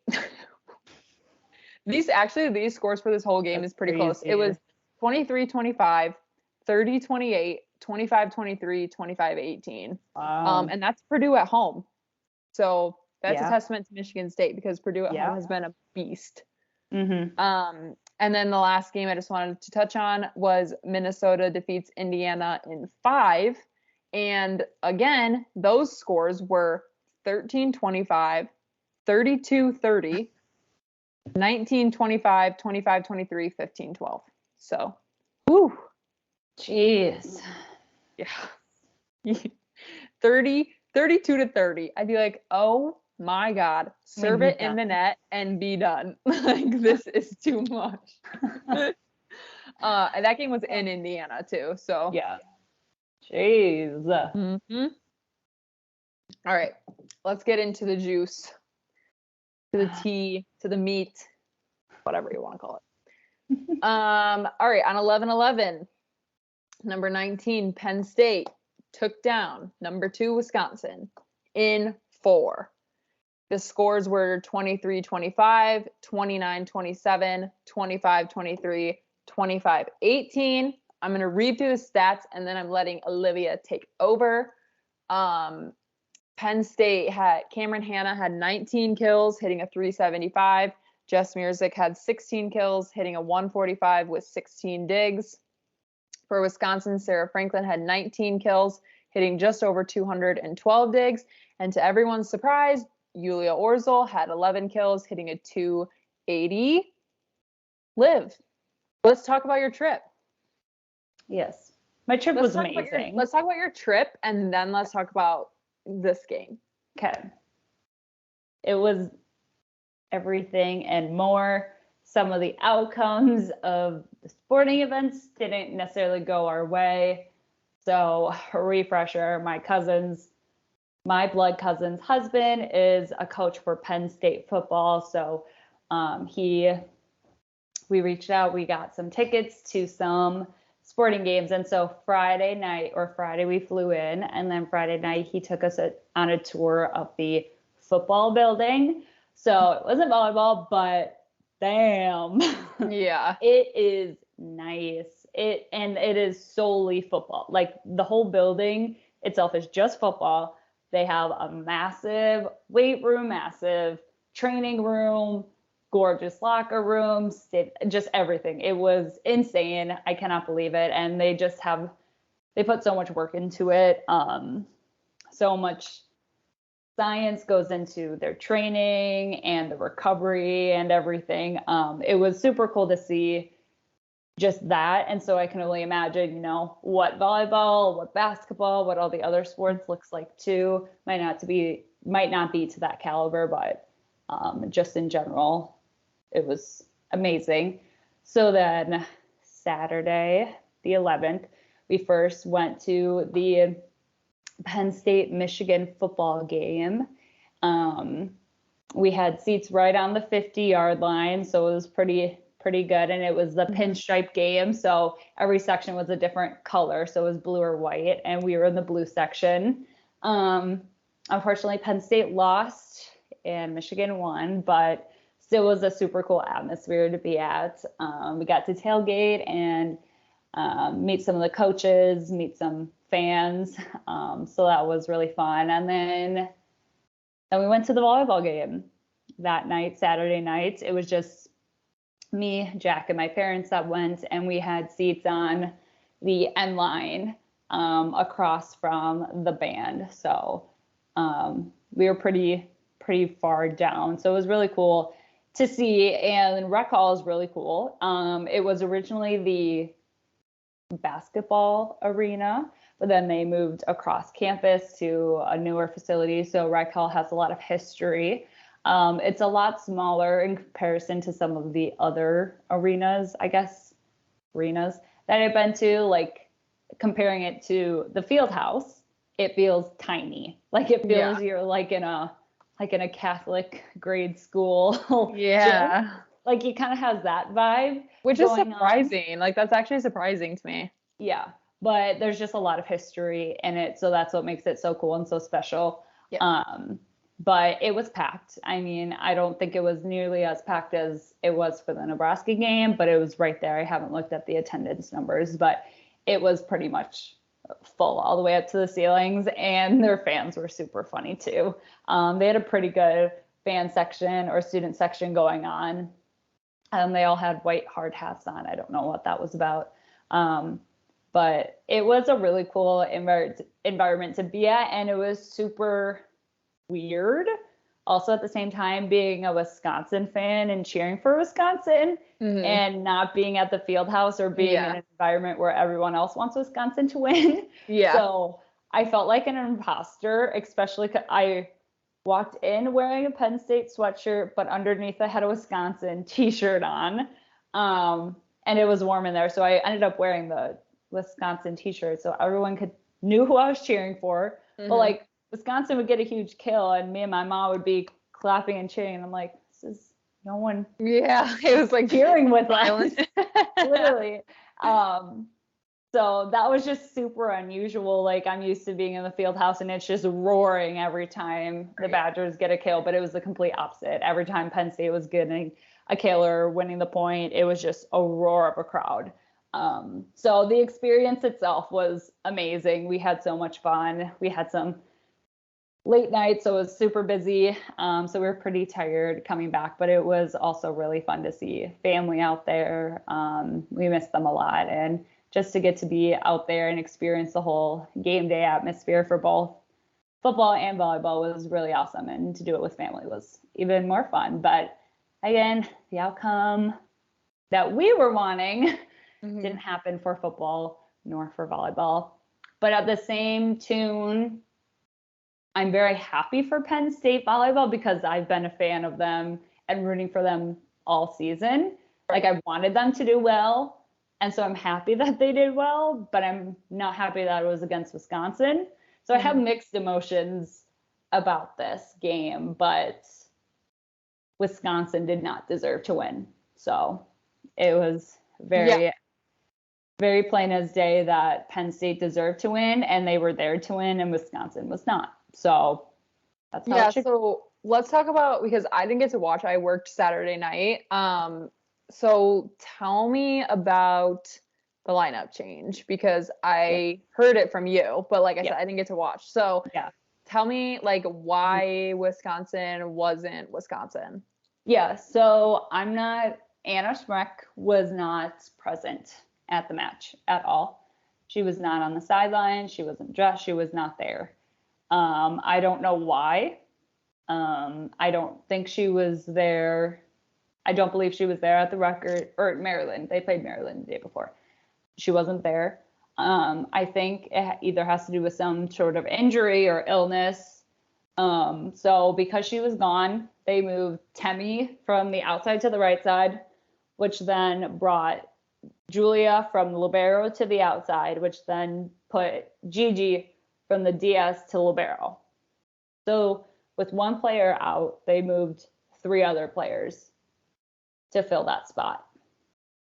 These scores for this whole game is pretty close. It was 23-25, 30-28, 25-23, 25-18. And that's Purdue at home. So that's a testament to Michigan State, because Purdue at home has been a beast. Mm-hmm. And then the last game I just wanted to touch on was Minnesota defeats Indiana in 5. And again, those scores were 13-25, 32-30, 19-25, 25-23, 15-12. So, whew. Jeez. Yeah. 32-30. I'd be like, oh my God, serve it in the net and be done. Like, this is too much. And that game was in Indiana too. So yeah. Jeez. Mm-hmm. All right, let's get into the juice, to the tea, to the meat, whatever you want to call it. All right, on 11-11, number 19, Penn State took down number 2, Wisconsin in 4. The scores were 23-25, 29-27, 25-23, 25-18. I'm going to read through the stats, and then I'm letting Olivia take over. Penn State Cameron Hanna had 19 kills, hitting a 375. Jess Mierzik had 16 kills, hitting a 145 with 16 digs. For Wisconsin, Sarah Franklin had 19 kills, hitting just over 212 digs. And to everyone's surprise, Yulia Orzel had 11 kills, hitting a 280. Liv, let's talk about your trip. Yes. My trip was amazing. Let's talk about your trip, and then let's talk about this game. Okay. It was everything and more. Some of the outcomes of the sporting events didn't necessarily go our way. So, a refresher, my blood cousin's husband is a coach for Penn State football. So we reached out, we got some tickets to some sporting games. And so Friday we flew in, and then Friday night he took us on a tour of the football building. So it wasn't volleyball, but damn. Yeah. It is nice. It is solely football. Like, the whole building itself is just football. They have a massive weight room, massive training room, gorgeous locker rooms, just everything. It was insane. I cannot believe it. And they put so much work into it. So much science goes into their training and the recovery and everything. It was super cool to see just that. And so I can only imagine, what volleyball, what basketball, what all the other sports looks like too. Might not be to that caliber, but just in general, it was amazing. So then Saturday, the 11th, we first went to the Penn State Michigan football game. We had seats right on the 50-yard line, so it was pretty good. And it was the pinstripe game, so every section was a different color, so it was blue or white, and we were in the blue section. Unfortunately, Penn State lost and Michigan won, but still was a super cool atmosphere to be at. We got to tailgate and meet some of the coaches, meet some fans, so that was really fun. And then we went to the volleyball game that night, Saturday night. It was just me, Jack, and my parents that went, and we had seats on the end line across from the band. So we were pretty far down. So it was really cool to see. And Rec Hall is really cool. It was originally the basketball arena, but then they moved across campus to a newer facility. So Rec Hall has a lot of history. It's a lot smaller in comparison to some of the other arenas that I've been to, like comparing it to the field house. It feels tiny. Like, it feels you're like in a Catholic grade school. Yeah. Gym. Like, it kind of has that vibe. Which is surprising. Like, that's actually surprising to me. Yeah. but there's just a lot of history in it. So that's what makes it so cool and so special. Yeah. But it was packed. I mean, I don't think it was nearly as packed as it was for the Nebraska game, but it was right there. I haven't looked at the attendance numbers, but it was pretty much full all the way up to the ceilings, and their fans were super funny too. They had a pretty good fan section or student section going on. They all had white hard hats on. I don't know what that was about. But it was a really cool environment to be at, and it was super weird. Also, at the same time, being a Wisconsin fan and cheering for Wisconsin and not being at the field house or being in an environment where everyone else wants Wisconsin to win. Yeah. So I felt like an imposter, especially because I walked in wearing a Penn State sweatshirt, but underneath I had a Wisconsin t-shirt on. And it was warm in there. So I ended up wearing the Wisconsin t-shirt so everyone knew who I was cheering for. But like Wisconsin would get a huge kill and me and my mom would be clapping and cheering. And I'm like, this is no one. Yeah, it was like cheering with us. Literally. So that was just super unusual. Like I'm used to being in the field house and it's just roaring every time the Badgers get a kill, but it was the complete opposite. Every time Penn State was getting a kill or winning the point, it was just a roar of a crowd. So the experience itself was amazing. We had so much fun. We had some late nights, so it was super busy. So we were pretty tired coming back, but it was also really fun to see family out there. We missed them a lot, and just to get to be out there and experience the whole game day atmosphere for both football and volleyball was really awesome. And to do it with family was even more fun. But again, the outcome that we were wanting didn't happen for football nor for volleyball. But at the same tune, I'm very happy for Penn State volleyball because I've been a fan of them and rooting for them all season. Like I wanted them to do well. And so I'm happy that they did well, but I'm not happy that it was against Wisconsin. So I have mixed emotions about this game, but Wisconsin did not deserve to win. So it was very plain as day that Penn State deserved to win and they were there to win and Wisconsin was not. So that's how it should. So let's talk about, because I didn't get to watch, I worked Saturday night. So tell me about the lineup change because I heard it from you, but like I said, I didn't get to watch. So tell me like why Wisconsin wasn't Wisconsin. Yeah, so Anna Schmeck was not present at the match at all. She was not on the sideline. She wasn't dressed. She was not there. I don't know why. I don't think she was there. I don't believe she was there at the record or Maryland. They played Maryland the day before. She wasn't there. I think it either has to do with some sort of injury or illness. So because she was gone, they moved Temi from the outside to the right side, which then brought Julia from the libero to the outside, which then put Gigi from the DS to libero. So with one player out, they moved 3 other players to fill that spot,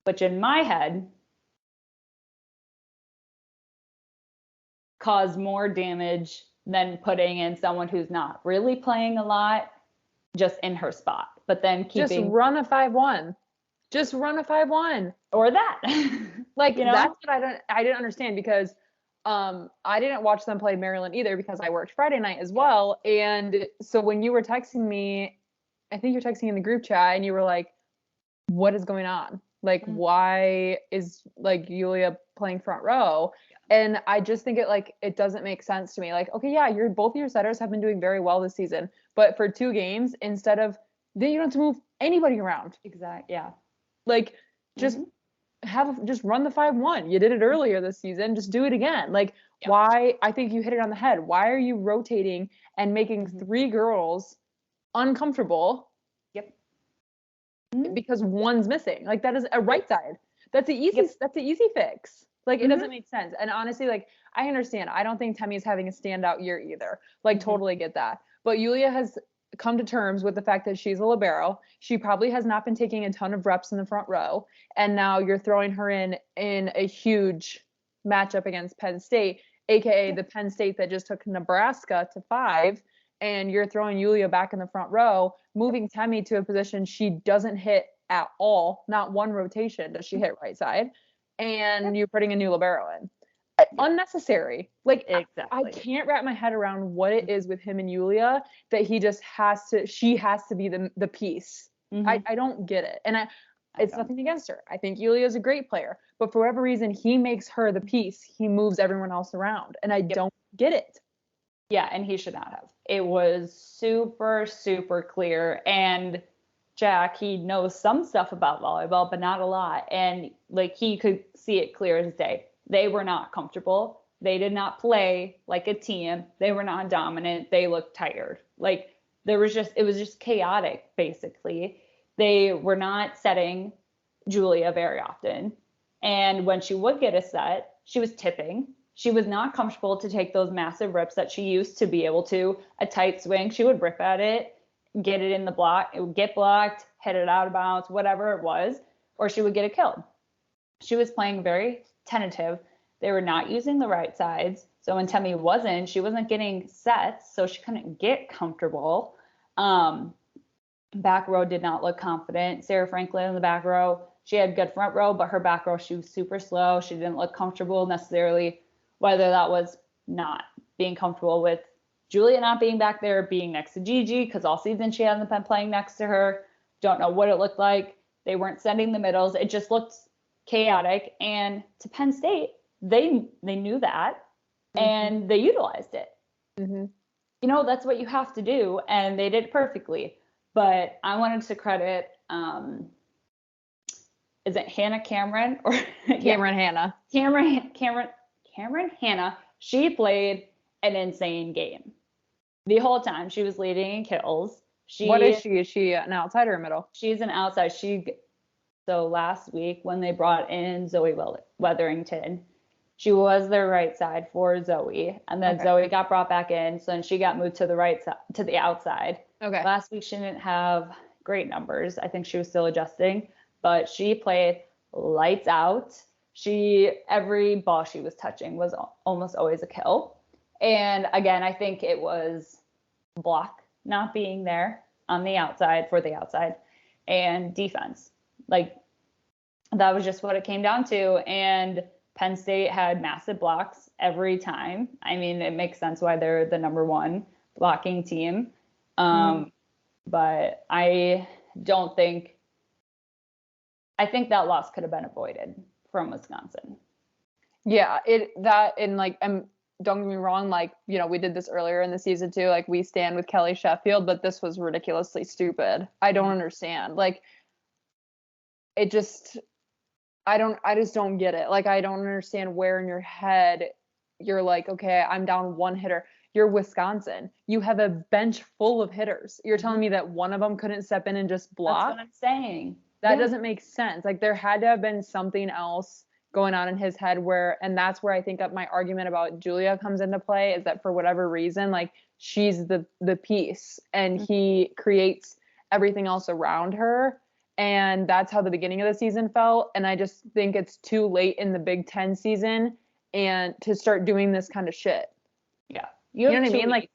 which in my head caused more damage than putting in someone who's not really playing a lot just in her spot, but then just run a 5-1. Just run a 5-1 or that. Like, you know? That's what I didn't understand because I didn't watch them play Maryland either because I worked Friday night as well. And so when you were texting me, I think you're texting in the group chat and you were like, what is going on? Like, why is like Julia playing front row? And I just think it doesn't make sense to me. Like, okay, yeah, both of your setters have been doing very well this season, but for 2 games, instead of, then you don't have to move anybody around. Exactly. Yeah. Like, just run the 5-1. You did it earlier this season. Just do it again. Like, why? I think you hit it on the head. Why are you rotating and making 3 girls uncomfortable? Yep. Because one's missing. Like, that is a right side. That's the easy fix. Like, it doesn't make sense. And honestly, like, I understand. I don't think Temi is having a standout year either. Like, totally get that. But Julia has come to terms with the fact that she's a libero. She probably has not been taking a ton of reps in the front row. And now you're throwing her in a huge matchup against Penn State, aka the Penn State that just took Nebraska to 5, and you're throwing Yulia back in the front row, moving Temi to a position she doesn't hit at all. Not one rotation does she hit right side, and you're putting a new libero in. Unnecessary. Like, exactly. I can't wrap my head around what it is with him and Yulia that she has to be the piece. I don't get it. And it's nothing against her. I think Yulia's a great player, but for whatever reason, he makes her the piece. He moves everyone else around, and I don't get it. Yeah, and he should not have. It was super, super clear. And Jack, he knows some stuff about volleyball, but not a lot. And like, he could see it clear as day. They were not comfortable. They did not play like a team. They were not dominant. They looked tired. Like, it was just chaotic, basically. They were not setting Julia very often. And when she would get a set, she was tipping. She was not comfortable to take those massive rips that she used to be able to. A tight swing, she would rip at it, get it in the block. It would get blocked, hit it out of bounds, whatever it was, or she would get it killed. She was playing very tentative. They were not using the right sides. So when Temi wasn't, she wasn't getting sets, so she couldn't get comfortable. Back row did not look confident. Sarah Franklin in the back row, she had good front row, but her back row, she was super slow. She didn't look comfortable necessarily, whether that was not being comfortable with Julia not being back there, being next to Gigi, because all season she hasn't been playing next to her. Don't know what it looked like. They weren't sending the middles. It just looked chaotic. And to Penn State, they knew that, and they utilized it. You know, that's what you have to do, and they did really But I wanted to credit, is it Hannah Cameron or Cameron Hannah? Cameron Hannah. She played an insane game. The whole time she was leading in kills. What is she? Is she an outside or a middle? She's an outside. So last week when they brought in Zoe Weatherington, she was their right side for Zoe, and then Zoe got brought back in, so then she got moved to the right side, to the outside. Okay. Last week she didn't have great numbers. I think she was still adjusting, but she played lights out. Every ball she was touching was almost always a kill. And again, I think it was block not being there on the outside for the outside, and defense. Like, that was just what it came down to. And Penn State had massive blocks every time. I mean, it makes sense why they're the number one blocking team. But I think that loss could have been avoided from Wisconsin. Yeah, don't get me wrong, like, you know, we did this earlier in the season too, like, we stand with Kelly Sheffield, but this was ridiculously stupid. I don't understand. Like, I just don't get it. Like, I don't understand where in your head you're like, okay, I'm down one hitter. You're Wisconsin. You have a bench full of hitters. You're telling me that one of them couldn't step in and just block? That's what I'm saying. That doesn't make sense. Like, there had to have been something else going on in his head and that's where I think that my argument about Julia comes into play, is that for whatever reason, like, she's the piece and he creates everything else around her. And that's how the beginning of the season felt. And I just think it's too late in the Big Ten season and to start doing this kind of shit. Yeah. You know what I mean? Like,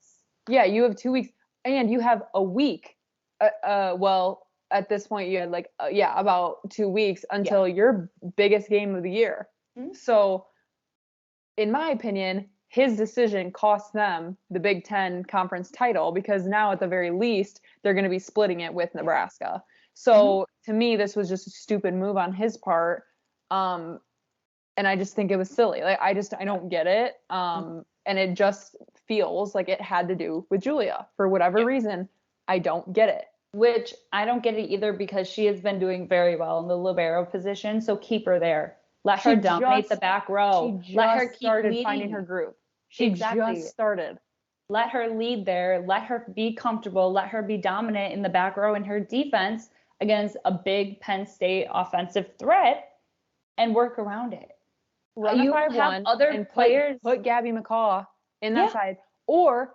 yeah, you have 2 weeks and you have a week. Well, at this point you had about 2 weeks until your biggest game of the year. So in my opinion, his decision cost them the Big Ten conference title, because now at the very least, they're going to be splitting it with Nebraska. So to me, this was just a stupid move on his part. And I just think it was silly. Like, I don't get it. And it just feels like it had to do with Julia for whatever reason. I don't get it. Which I don't get it either, because she has been doing very well in the libero position. So keep her there. Let her dominate the back row. Let her keep started finding her groove. She just started. Let her lead there. Let her be comfortable. Let her be dominant in the back row in her defense against a big Penn State offensive threat, and work around it. You have other players. Put Gabby McCaw in that side. Or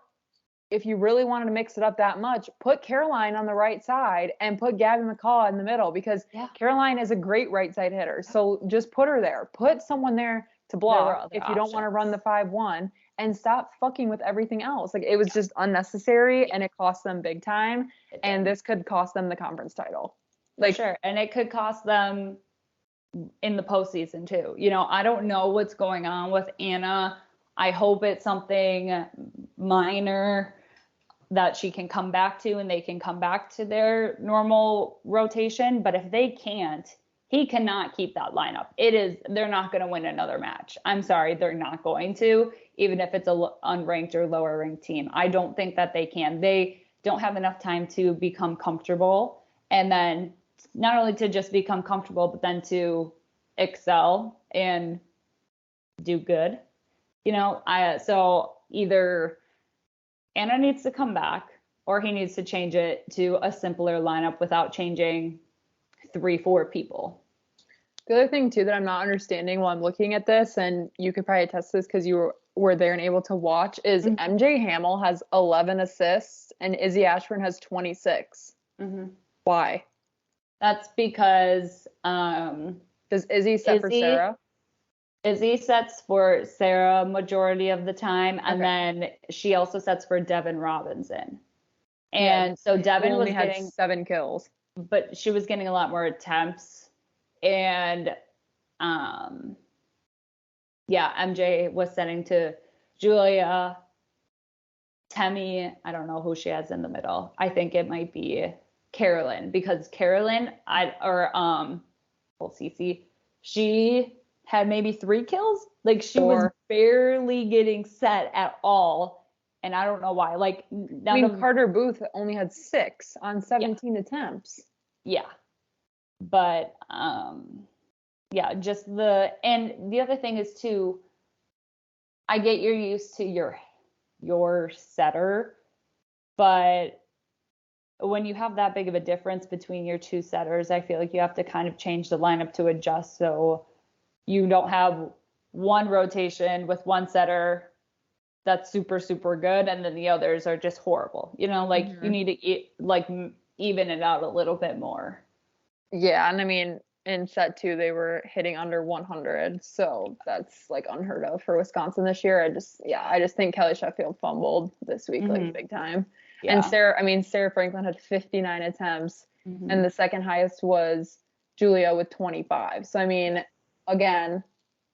if you really wanted to mix it up that much, put Caroline on the right side and put Gabby McCaw in the middle, because Caroline is a great right side hitter. So just put her there. Put someone there to There were block other if you don't want to run the options. 5-1 and stop fucking with everything else. Like, it was just unnecessary and it cost them big time. And this could cost them the conference title. Like, for sure. And it could cost them in the postseason too. You know, I don't know what's going on with Anna. I hope it's something minor that she can come back to and they can come back to their normal rotation. But if they can't, he cannot keep that lineup. They're not going to win another match. I'm sorry, they're not going to, even if it's a unranked or lower ranked team. I don't think that they can. They don't have enough time to become comfortable. And then not only to just become comfortable, but then to excel and do good. You know, so either Anna needs to come back or he needs to change it to a simpler lineup without changing 3-4 people. The other thing too that I'm not understanding while I'm looking at this, and you could probably attest this because you were there and able to watch, is MJ Hamill has 11 assists and Izzy Ashburn has 26. Why? That's because does Izzy set for Sarah? Izzy sets for Sarah majority of the time, and then she also sets for Devin Robinson. And so Devin only was had getting 7 kills, but she was getting a lot more attempts. And MJ was setting to Julia, Temi. I don't know who she has in the middle. I think it might be Carolyn, because Carolyn, Cece, she had maybe 3 kills. Like, she was barely getting set at all. And I don't know why. Like, Carter Booth only had 6 on 17 attempts. Yeah. But, just and the other thing is too, I get you're used to your setter, but when you have that big of a difference between your 2 setters, I feel like you have to kind of change the lineup to adjust so you don't have one rotation with one setter that's super, super good and then the others are just horrible. You know, like you need to even it out a little bit more. Yeah, and I mean, in set 2, they were hitting under 100, so that's like unheard of for Wisconsin this year. I just think Kelly Sheffield fumbled this week, like, big time. Yeah. And Sarah Franklin had 59 attempts, and the second highest was Julia with 25. So, I mean, again,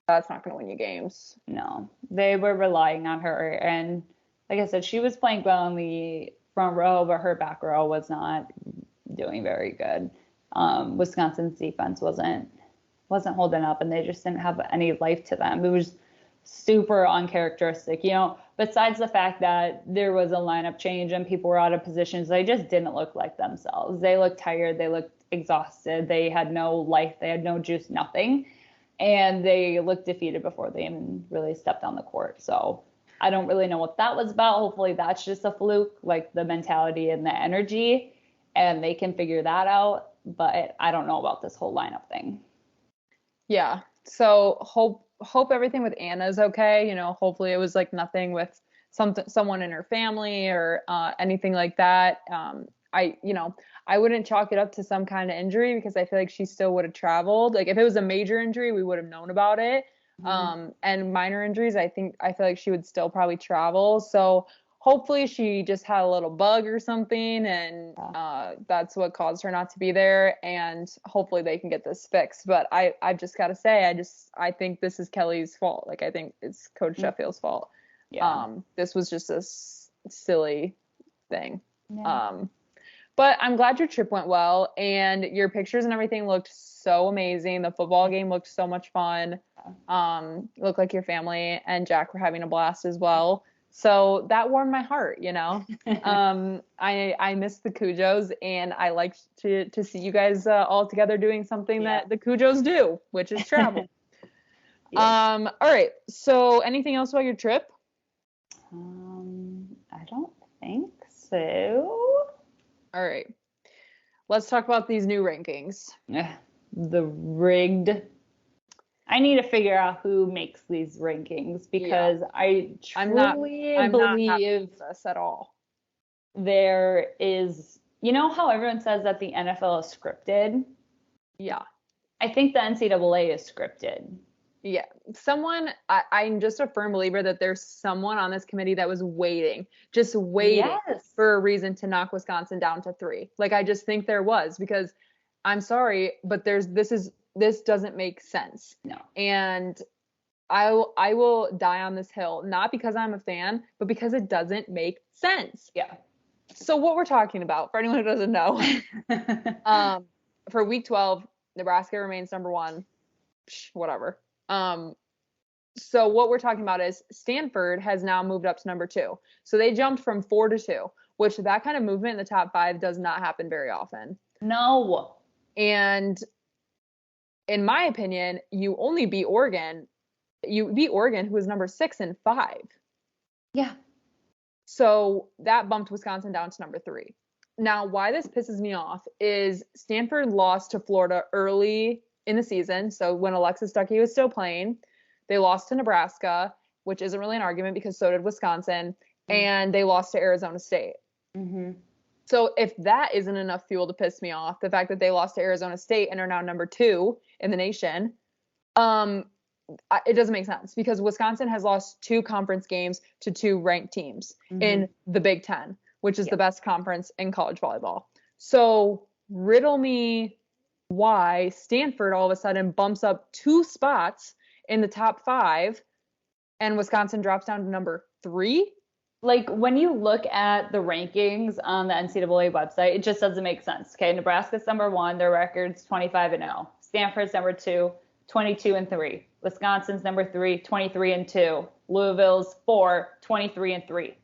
that's not going to win you games. No, they were relying on her, and like I said, she was playing well in the front row, but her back row was not doing very good. Wisconsin's defense wasn't holding up, and they just didn't have any life to them. It was super uncharacteristic, you know, besides the fact that there was a lineup change and people were out of positions. They just didn't look like themselves. They looked tired. They looked exhausted. They had no life. They had no juice, nothing. And they looked defeated before they even really stepped on the court. So I don't really know what that was about. Hopefully that's just a fluke, like the mentality and the energy, and they can figure that out. But I don't know about this whole lineup thing. Yeah. So hope everything with Anna is okay. You know, hopefully it was like nothing with someone in her family or anything like that. I wouldn't chalk it up to some kind of injury because I feel like she still would have traveled. Like, if it was a major injury, we would have known about it. And minor injuries, I feel like she would still probably travel. So hopefully she just had a little bug or something, and that's what caused her not to be there. And hopefully they can get this fixed. But I've just got to say, I think this is Kelly's fault. Like, I think it's Coach Sheffield's fault. Yeah. This was just a silly thing. Yeah. But I'm glad your trip went well, and your pictures and everything looked so amazing. The football game looked so much fun. Looked like your family and Jack were having a blast as well. So that warmed my heart, you know. I missed the Cujos, and I liked to see you guys all together doing something that the Cujos do, which is travel. All right. So anything else about your trip? I don't think so. All right. Let's talk about these new rankings. The rigged. I need to figure out who makes these rankings because I truly believe this at all. There is, you know how everyone says that the NFL is scripted? Yeah. I think the NCAA is scripted. Yeah, I'm just a firm believer that there's someone on this committee that was just waiting Yes. for a reason to knock Wisconsin down to 3. Like, I just think there was, because I'm sorry, but this doesn't make sense. No. And I will die on this hill, not because I'm a fan, but because it doesn't make sense. Yeah. So what we're talking about, for anyone who doesn't know, for week 12, Nebraska remains number 1. Whatever. So what we're talking about is Stanford has now moved up to number 2. So they jumped from 4 to 2, which that kind of movement in the top 5 does not happen very often. No. And in my opinion, you only beat Oregon. You beat Oregon, who was number 6 and 5. Yeah. So that bumped Wisconsin down to number 3. Now, why this pisses me off is Stanford lost to Florida early in the season. So when Alexis Stuckey was still playing, they lost to Nebraska, which isn't really an argument because so did Wisconsin, and they lost to Arizona State. Mm-hmm. So if that isn't enough fuel to piss me off, the fact that they lost to Arizona State and are now number 2 in the nation, it doesn't make sense, because Wisconsin has lost 2 conference games to 2 ranked teams in the Big Ten, which is the best conference in college volleyball. So riddle me why Stanford all of a sudden bumps up 2 spots in the top 5 and Wisconsin drops down to number 3. Like, when you look at the rankings on the NCAA website, it just doesn't make sense. Okay, Nebraska's number 1, their record's 25-0. Stanford's number 2, 22-3. Wisconsin's number 3, 23-2. Louisville's 4, 23-3.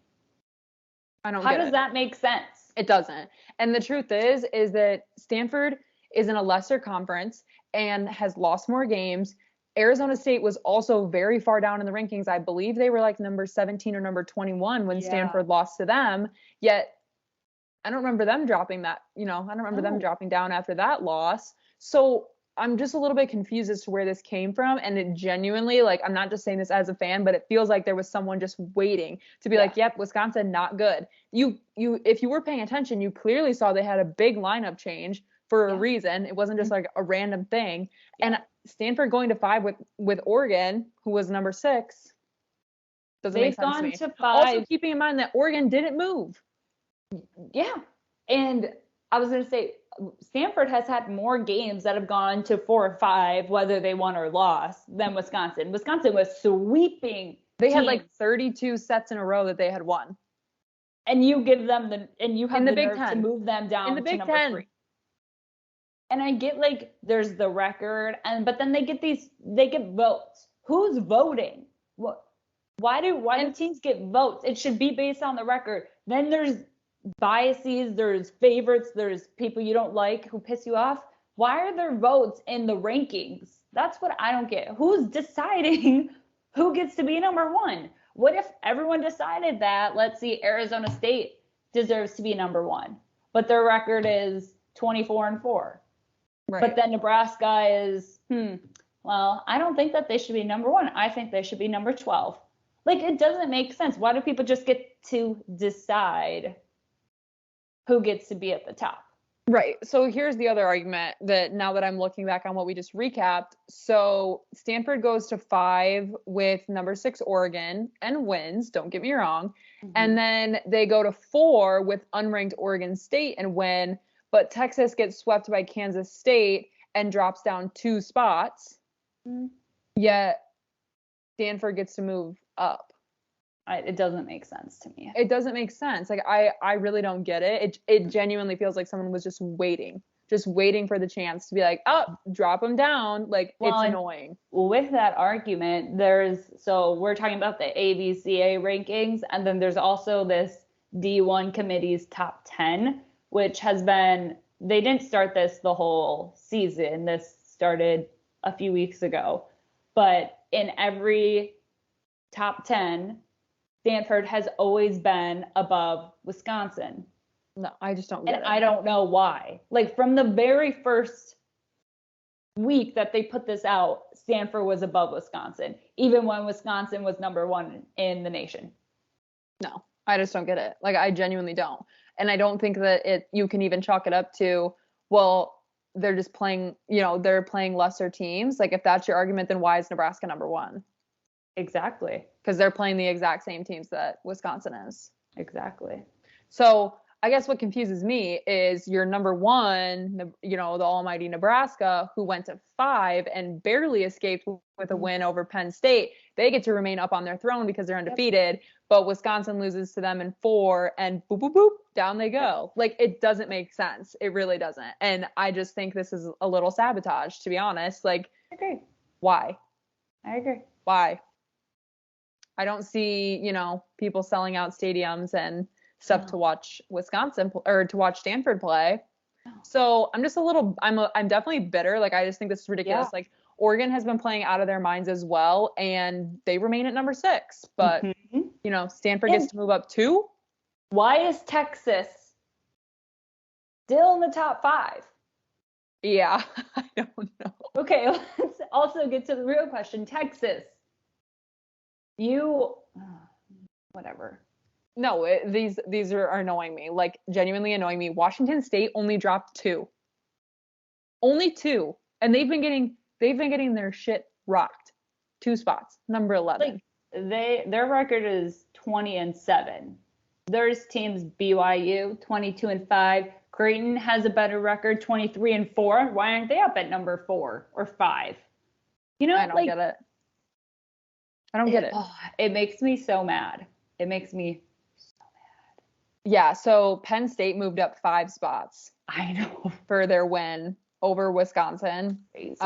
How does that make sense? It doesn't. And the truth is that Stanford is in a lesser conference and has lost more games. Arizona State was also very far down in the rankings. I believe they were like number 17 or number 21 when Stanford lost to them. Yet I don't remember them dropping that, I don't remember them dropping down after that loss. So I'm just a little bit confused as to where this came from. And it genuinely, like, I'm not just saying this as a fan, but it feels like there was someone just waiting to be like, yep, Wisconsin, not good. If you were paying attention, you clearly saw they had a big lineup change for a reason. It wasn't just like a random thing. And Stanford going to 5 with Oregon, who was number 6, doesn't make sense to me. To 5. Also keeping in mind that Oregon didn't move. Yeah. And I was going to say, Stanford has had more games that have gone to 4 or 5, whether they won or lost, than Wisconsin. Wisconsin was sweeping. They had like 32 sets in a row that they had won. And you give them you have the Big nerve Ten. to move them down in the Big to number Ten. 3. And I get, like, there's the record, but then they get votes. Who's voting? Why do teams get votes? It should be based on the record. Then there's biases, there's favorites, there's people you don't like who piss you off. Why are there votes in the rankings? That's what I don't get. Who's deciding who gets to be number 1? What if everyone decided that, let's see, Arizona State deserves to be number 1, but their record is 24-4. Right. But then Nebraska is, well, I don't think that they should be number 1. I think they should be number 12. Like, it doesn't make sense. Why do people just get to decide who gets to be at the top? Right. So here's the other argument that now that I'm looking back on what we just recapped. So Stanford goes to 5 with number 6 Oregon and wins, don't get me wrong. And then they go to 4 with unranked Oregon State and win. But Texas gets swept by Kansas State and drops down 2 spots. Yet Stanford gets to move up. It doesn't make sense to me. It doesn't make sense. Like, I really don't get it. It genuinely feels like someone was just waiting for the chance to be like, oh, drop them down. Like, it's annoying. With that argument, so we're talking about the AVCA rankings, and then there's also this D1 committee's top 10, which has been, they didn't start this the whole season. This started a few weeks ago. But in every top 10, Stanford has always been above Wisconsin. No, I just don't get it. And I don't know why. Like, from the very first week that they put this out, Stanford was above Wisconsin, even when Wisconsin was number 1 in the nation. No, I just don't get it. Like, I genuinely don't. And I don't think that you can even chalk it up to, well, they're just playing, they're playing lesser teams. Like if that's your argument, then why is Nebraska number one? Exactly. Because they're playing the exact same teams that Wisconsin is. Exactly. So I guess what confuses me is your number one, the almighty Nebraska, who went to 5 and barely escaped with a win over Penn State. They get to remain up on their throne because they're undefeated, but Wisconsin loses to them in 4 and boop, boop, boop, down they go. Like, it doesn't make sense. It really doesn't. And I just think this is a little sabotage, to be honest. Like, I agree. Why? I agree. Why? I don't see, people selling out stadiums and stuff to watch Wisconsin or to watch Stanford play. So I'm just I'm definitely bitter. Like, I just think this is ridiculous. Like, Oregon has been playing out of their minds as well, and they remain at number 6. But, Stanford gets to move up 2. Why is Texas still in the top 5? Yeah, I don't know. Okay, let's also get to the real question. Texas, whatever. No, these are annoying me. Like, genuinely annoying me. Washington State only dropped 2. Only 2. And they've been getting their shit rocked. 2 spots. Number 11. Like, their record is 20-7. There's teams BYU 22-5. Creighton has a better record, 23-4. Why aren't they up at number 4 or 5? I don't get it. I don't get it. It makes me so mad. It makes me so mad. Yeah, so Penn State moved up 5 spots. I know. For their win over Wisconsin. Crazy.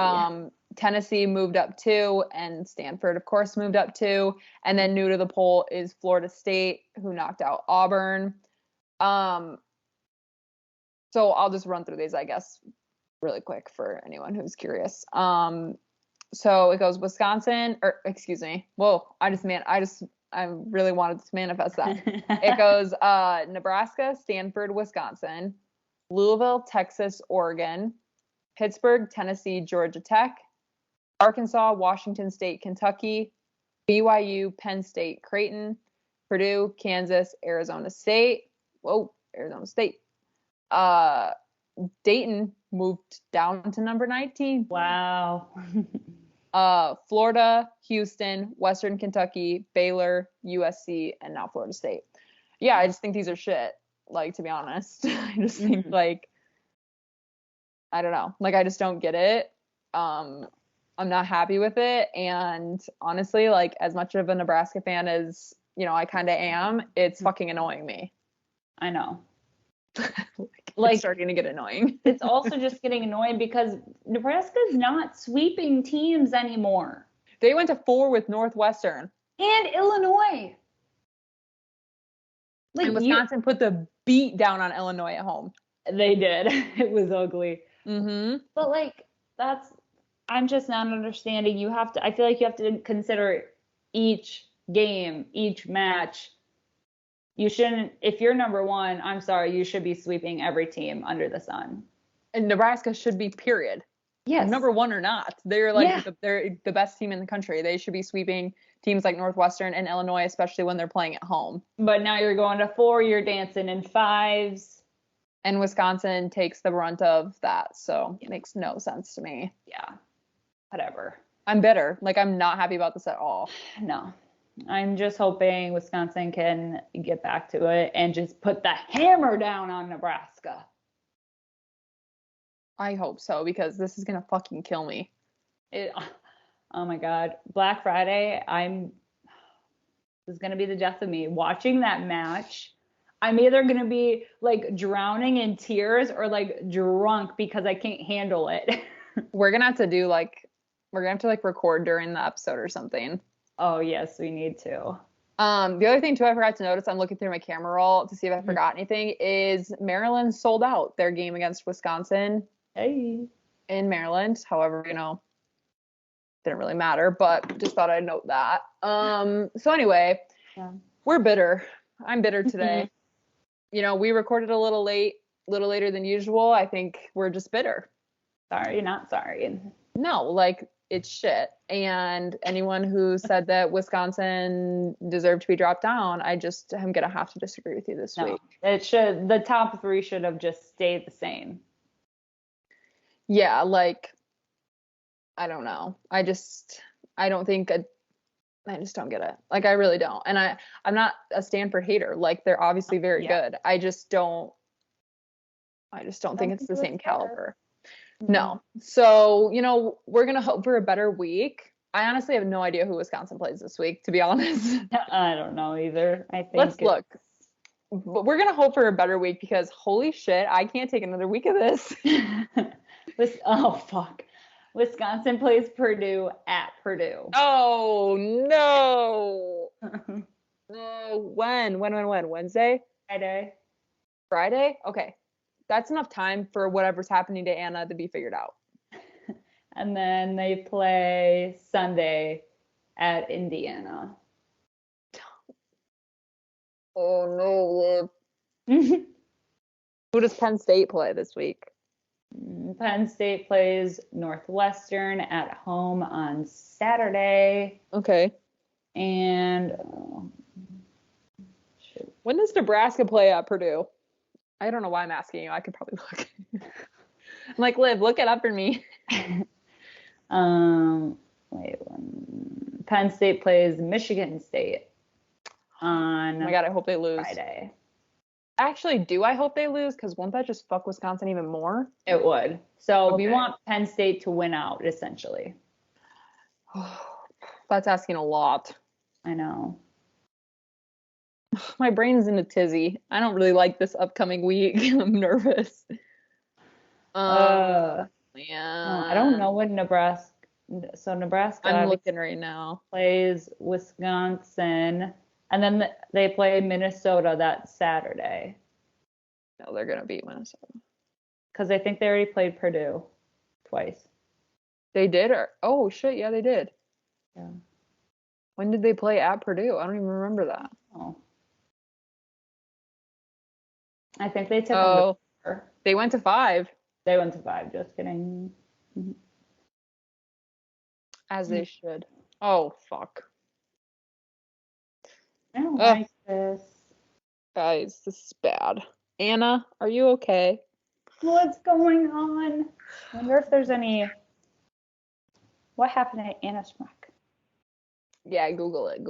Tennessee moved up 2, and Stanford, of course, moved up 2. And then new to the poll is Florida State, who knocked out Auburn. So I'll just run through these, I guess, really quick for anyone who's curious. So it goes Wisconsin, or excuse me. Whoa, I really wanted to manifest that. It goes Nebraska, Stanford, Wisconsin, Louisville, Texas, Oregon, Pittsburgh, Tennessee, Georgia Tech, Arkansas, Washington State, Kentucky, BYU, Penn State, Creighton, Purdue, Kansas, Arizona State. Whoa, Arizona State. Dayton moved down to number 19. Wow. Florida, Houston, Western Kentucky, Baylor, USC, and now Florida State. Yeah, I just think these are shit. Like, to be honest, I just think I don't know. Like, I just don't get it. I'm not happy with it. And honestly, like, as much of a Nebraska fan as, I kind of am, it's fucking annoying me. I know. It's starting to get annoying. It's also just getting annoying because Nebraska's not sweeping teams anymore. They went to 4 with Northwestern. And Illinois. And Wisconsin put the beat down on Illinois at home. They did. It was ugly. Mm-hmm. But I'm just not understanding. I feel like you have to consider each game, each match. You shouldn't, if you're number 1, I'm sorry, you should be sweeping every team under the sun. And Nebraska should be, period. Yes. Number 1 or not. They're they're the best team in the country. They should be sweeping teams like Northwestern and Illinois, especially when they're playing at home. But now you're going to 4, you're dancing in 5s. And Wisconsin takes the brunt of that. So it makes no sense to me. Yeah. Whatever. I'm bitter. Like, I'm not happy about this at all. No. I'm just hoping Wisconsin can get back to it and just put the hammer down on Nebraska. I hope so, because this is going to fucking kill me. Oh my God. Black Friday, this is going to be the death of me. Watching that match, I'm either going to be like drowning in tears or like drunk because I can't handle it. We're going to have to record during the episode or something. Oh, yes, we need to. The other thing, too, I forgot to notice, I'm looking through my camera roll to see if I forgot anything, is Maryland sold out their game against Wisconsin. Hey. In Maryland. However, didn't really matter, but just thought I'd note that. So anyway, we're bitter. I'm bitter today. We recorded a little later than usual. I think we're just bitter. Sorry, not sorry. No, it's shit. And anyone who said that Wisconsin deserved to be dropped down, I'm going to have to disagree with you this week. The top 3 should have just stayed the same. Yeah, like, I don't know. I don't think I just don't get it. Like, I really don't. And I'm not a Stanford hater. Like, they're obviously very Yeah. good. I just don't think Don't it's think the it was same fair. caliber. No. So, we're gonna hope for a better week. I honestly have no idea who Wisconsin plays this week, to be honest. I don't know either. I think Let's look. But we're gonna hope for a better week because holy shit, I can't take another week of this. Oh fuck. Wisconsin plays Purdue at Purdue. Oh no. No. When? Wednesday? Friday. Friday? Okay. That's enough time for whatever's happening to Anna to be figured out. And then they play Sunday at Indiana. Oh no, Liv. Who does Penn State play this week? Penn State plays Northwestern at home on Saturday. Okay. And when does Nebraska play at Purdue? I don't know why I'm asking you. I could probably look. I'm like, Liv, look it up for me. Penn State plays Michigan State on oh my God, I hope they lose. Friday. Actually, do I hope they lose? Because won't that just fuck Wisconsin even more? It would. So Okay. we want Penn State to win out, essentially. That's asking a lot. I know. My brain's in a tizzy. I don't really like this upcoming week. I'm nervous. Yeah. No, I don't know when Nebraska. So Nebraska I'm looking right now. plays Wisconsin, and then they play Minnesota that Saturday. No, they're gonna beat Minnesota. Because I think they already played Purdue twice. They did, or oh shit, yeah, they did. Yeah. When did they play at Purdue? I don't even remember that. Oh. I think they took them to 4. They went to 5. They went to 5. Just kidding. As they should. Oh fuck. I don't like this. Guys, this is bad. Anna, are you okay? What's going on? I wonder if there's any. What happened to Anna Schmuck? Yeah, Google it.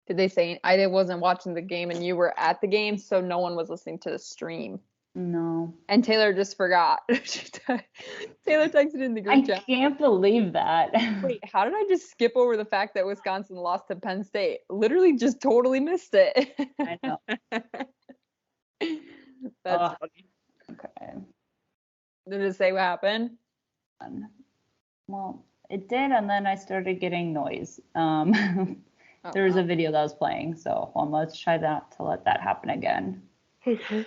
Did they say I wasn't watching the game and you were at the game, so no one was listening to the stream? No. And Taylor just forgot. Taylor texted in the group chat. I can't believe that. Wait, how did I just skip over the fact that Wisconsin lost to Penn State? Literally just totally missed it. I know. That's funny. Okay. Did it say what happened? Well, it did, and then I started getting noise. There was a video that was playing, so let's try not to let that happen again. Okay.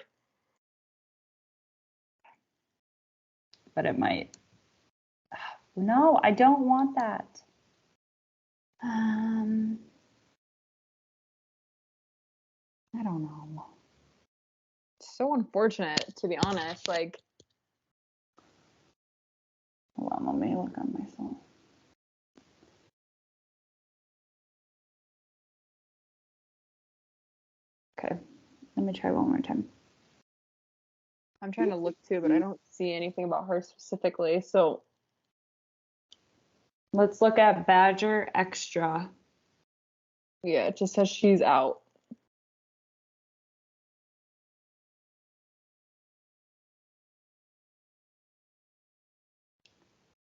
But it might. No, I don't want that. I don't know. It's so unfortunate, to be honest. Like, hold on, let me look on my phone. Okay, let me try one more time. I'm trying to look too, but I don't see anything about her specifically. So let's look at Badger Extra. Yeah, it just says she's out.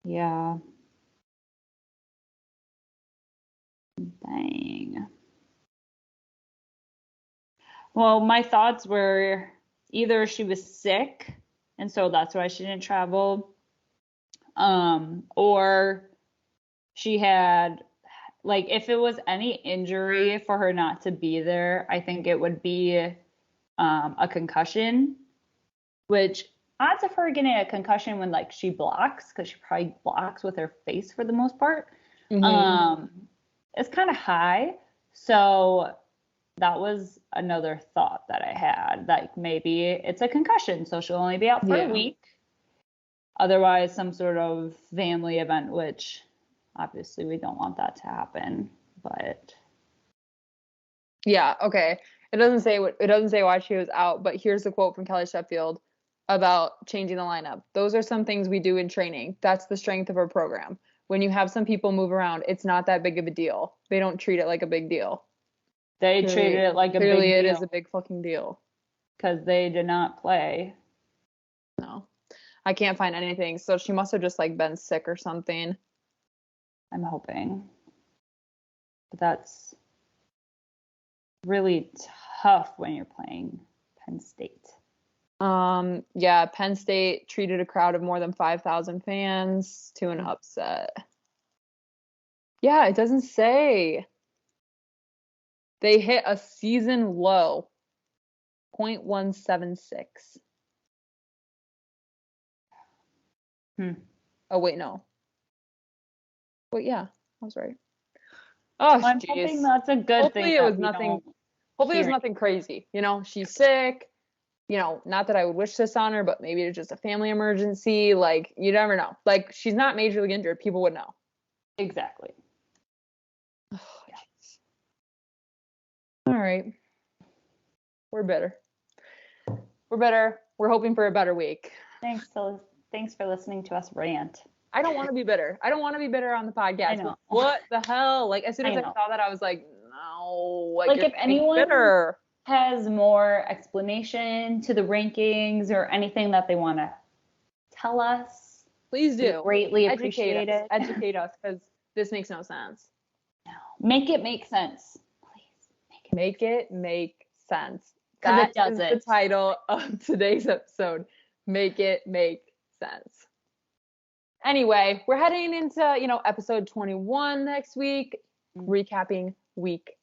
Yeah. Dang. Well, my thoughts were either she was sick and so that's why she didn't travel, or she had, like, if it was any injury for her not to be there, I think it would be a concussion, which odds of her getting a concussion when, like, she blocks, because she probably blocks with her face for the most part, it's kind of high. So that was another thought that I had, like maybe it's a concussion, so she'll only be out for a week. Otherwise, some sort of family event, which obviously we don't want that to happen. But yeah, okay. It doesn't say why she was out, but here's the quote from Kelly Sheffield. about changing the lineup. Those are some things we do in training. That's the strength of our program. When you have some people move around, it's not that big of a deal. They don't treat it like a big deal. They treated it like a big deal. Clearly, it is a big fucking deal. Because they did not play. No. I can't find anything. So she must have just like been sick or something. I'm hoping. But that's really tough when you're playing Penn State. Yeah, Penn State treated a crowd of more than 5,000 fans to an upset. Yeah, it doesn't say. They hit a season low, 0.176. Oh, wait, no. Wait, yeah, I was right. Oh, I'm geez. hoping that's a good Hopefully thing. it was nothing. Hopefully it was nothing crazy. You know, she's sick. You know, not that I would wish this on her, but maybe it's just a family emergency. Like, you never know. Like, she's not majorly injured. People would know. Exactly. Oh, yes. All right. We're better. We're better. We're hoping for a better week. Thanks for listening to us rant. I don't want to be bitter. I don't want to be bitter on the podcast. I know. What the hell? Like, as soon as I saw that, I was like, no. Like if anyone has more explanation to the rankings or anything that they want to tell us, please do. Greatly appreciate it. Educate us, because this makes no sense. No. Make it make sense. Please. Make it make sense. That is the title of today's episode. Make it make sense. Anyway, we're heading into, episode 21 next week, recapping week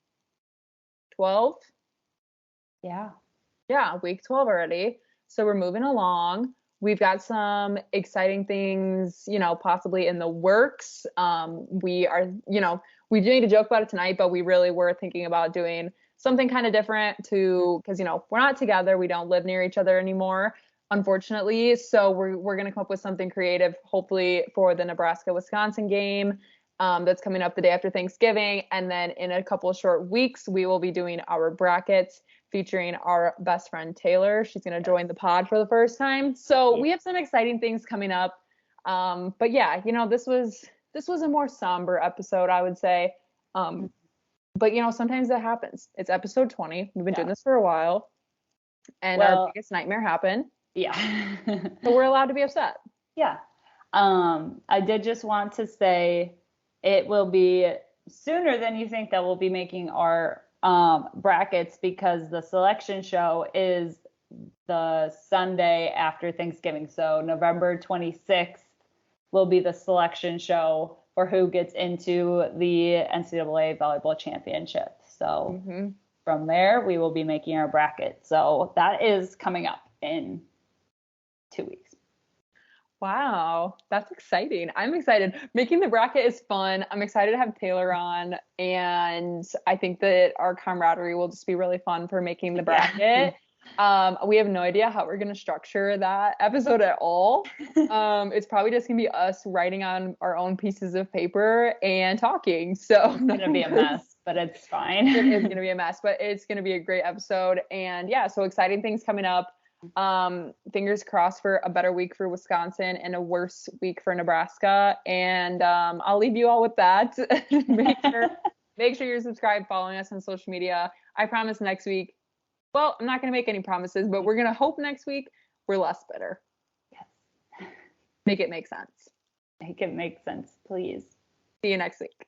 12. Yeah, week 12 already. So we're moving along. We've got some exciting things, possibly in the works. We are, we made a joke about it tonight, but we really were thinking about doing something kind of different because, we're not together. We don't live near each other anymore, unfortunately. So we're going to come up with something creative, hopefully for the Nebraska-Wisconsin game that's coming up the day after Thanksgiving. And then in a couple of short weeks, we will be doing our brackets featuring our best friend, Taylor. She's going to join the pod for the first time. So we have some exciting things coming up. But yeah, this was a more somber episode, I would say. But sometimes that happens. It's episode 20. We've been doing this for a while, and our biggest nightmare happened. Yeah. So we're allowed to be upset. Yeah. I did just want to say it will be sooner than you think that we'll be making our brackets, because the selection show is the Sunday after Thanksgiving. So November 26th will be the selection show for who gets into the NCAA volleyball championship. So from there, we will be making our bracket. So that is coming up in 2 weeks. Wow, that's exciting. I'm excited. Making the bracket is fun. I'm excited to have Taylor on, and I think that our camaraderie will just be really fun for making the bracket. We have no idea how we're going to structure that episode at all. It's probably just going to be us writing on our own pieces of paper and talking. So it's going to be a mess, but it's fine. It is going to be a mess, but it's going to be a great episode. And yeah, so exciting things coming up. Fingers crossed for a better week for Wisconsin and a worse week for Nebraska. And I'll leave you all with that. Make sure you're subscribed, following us on social media. I promise next week. Well, I'm not going to make any promises, but we're going to hope next week we're less bitter. Yes. Make it make sense. Make it make sense, please. See you next week.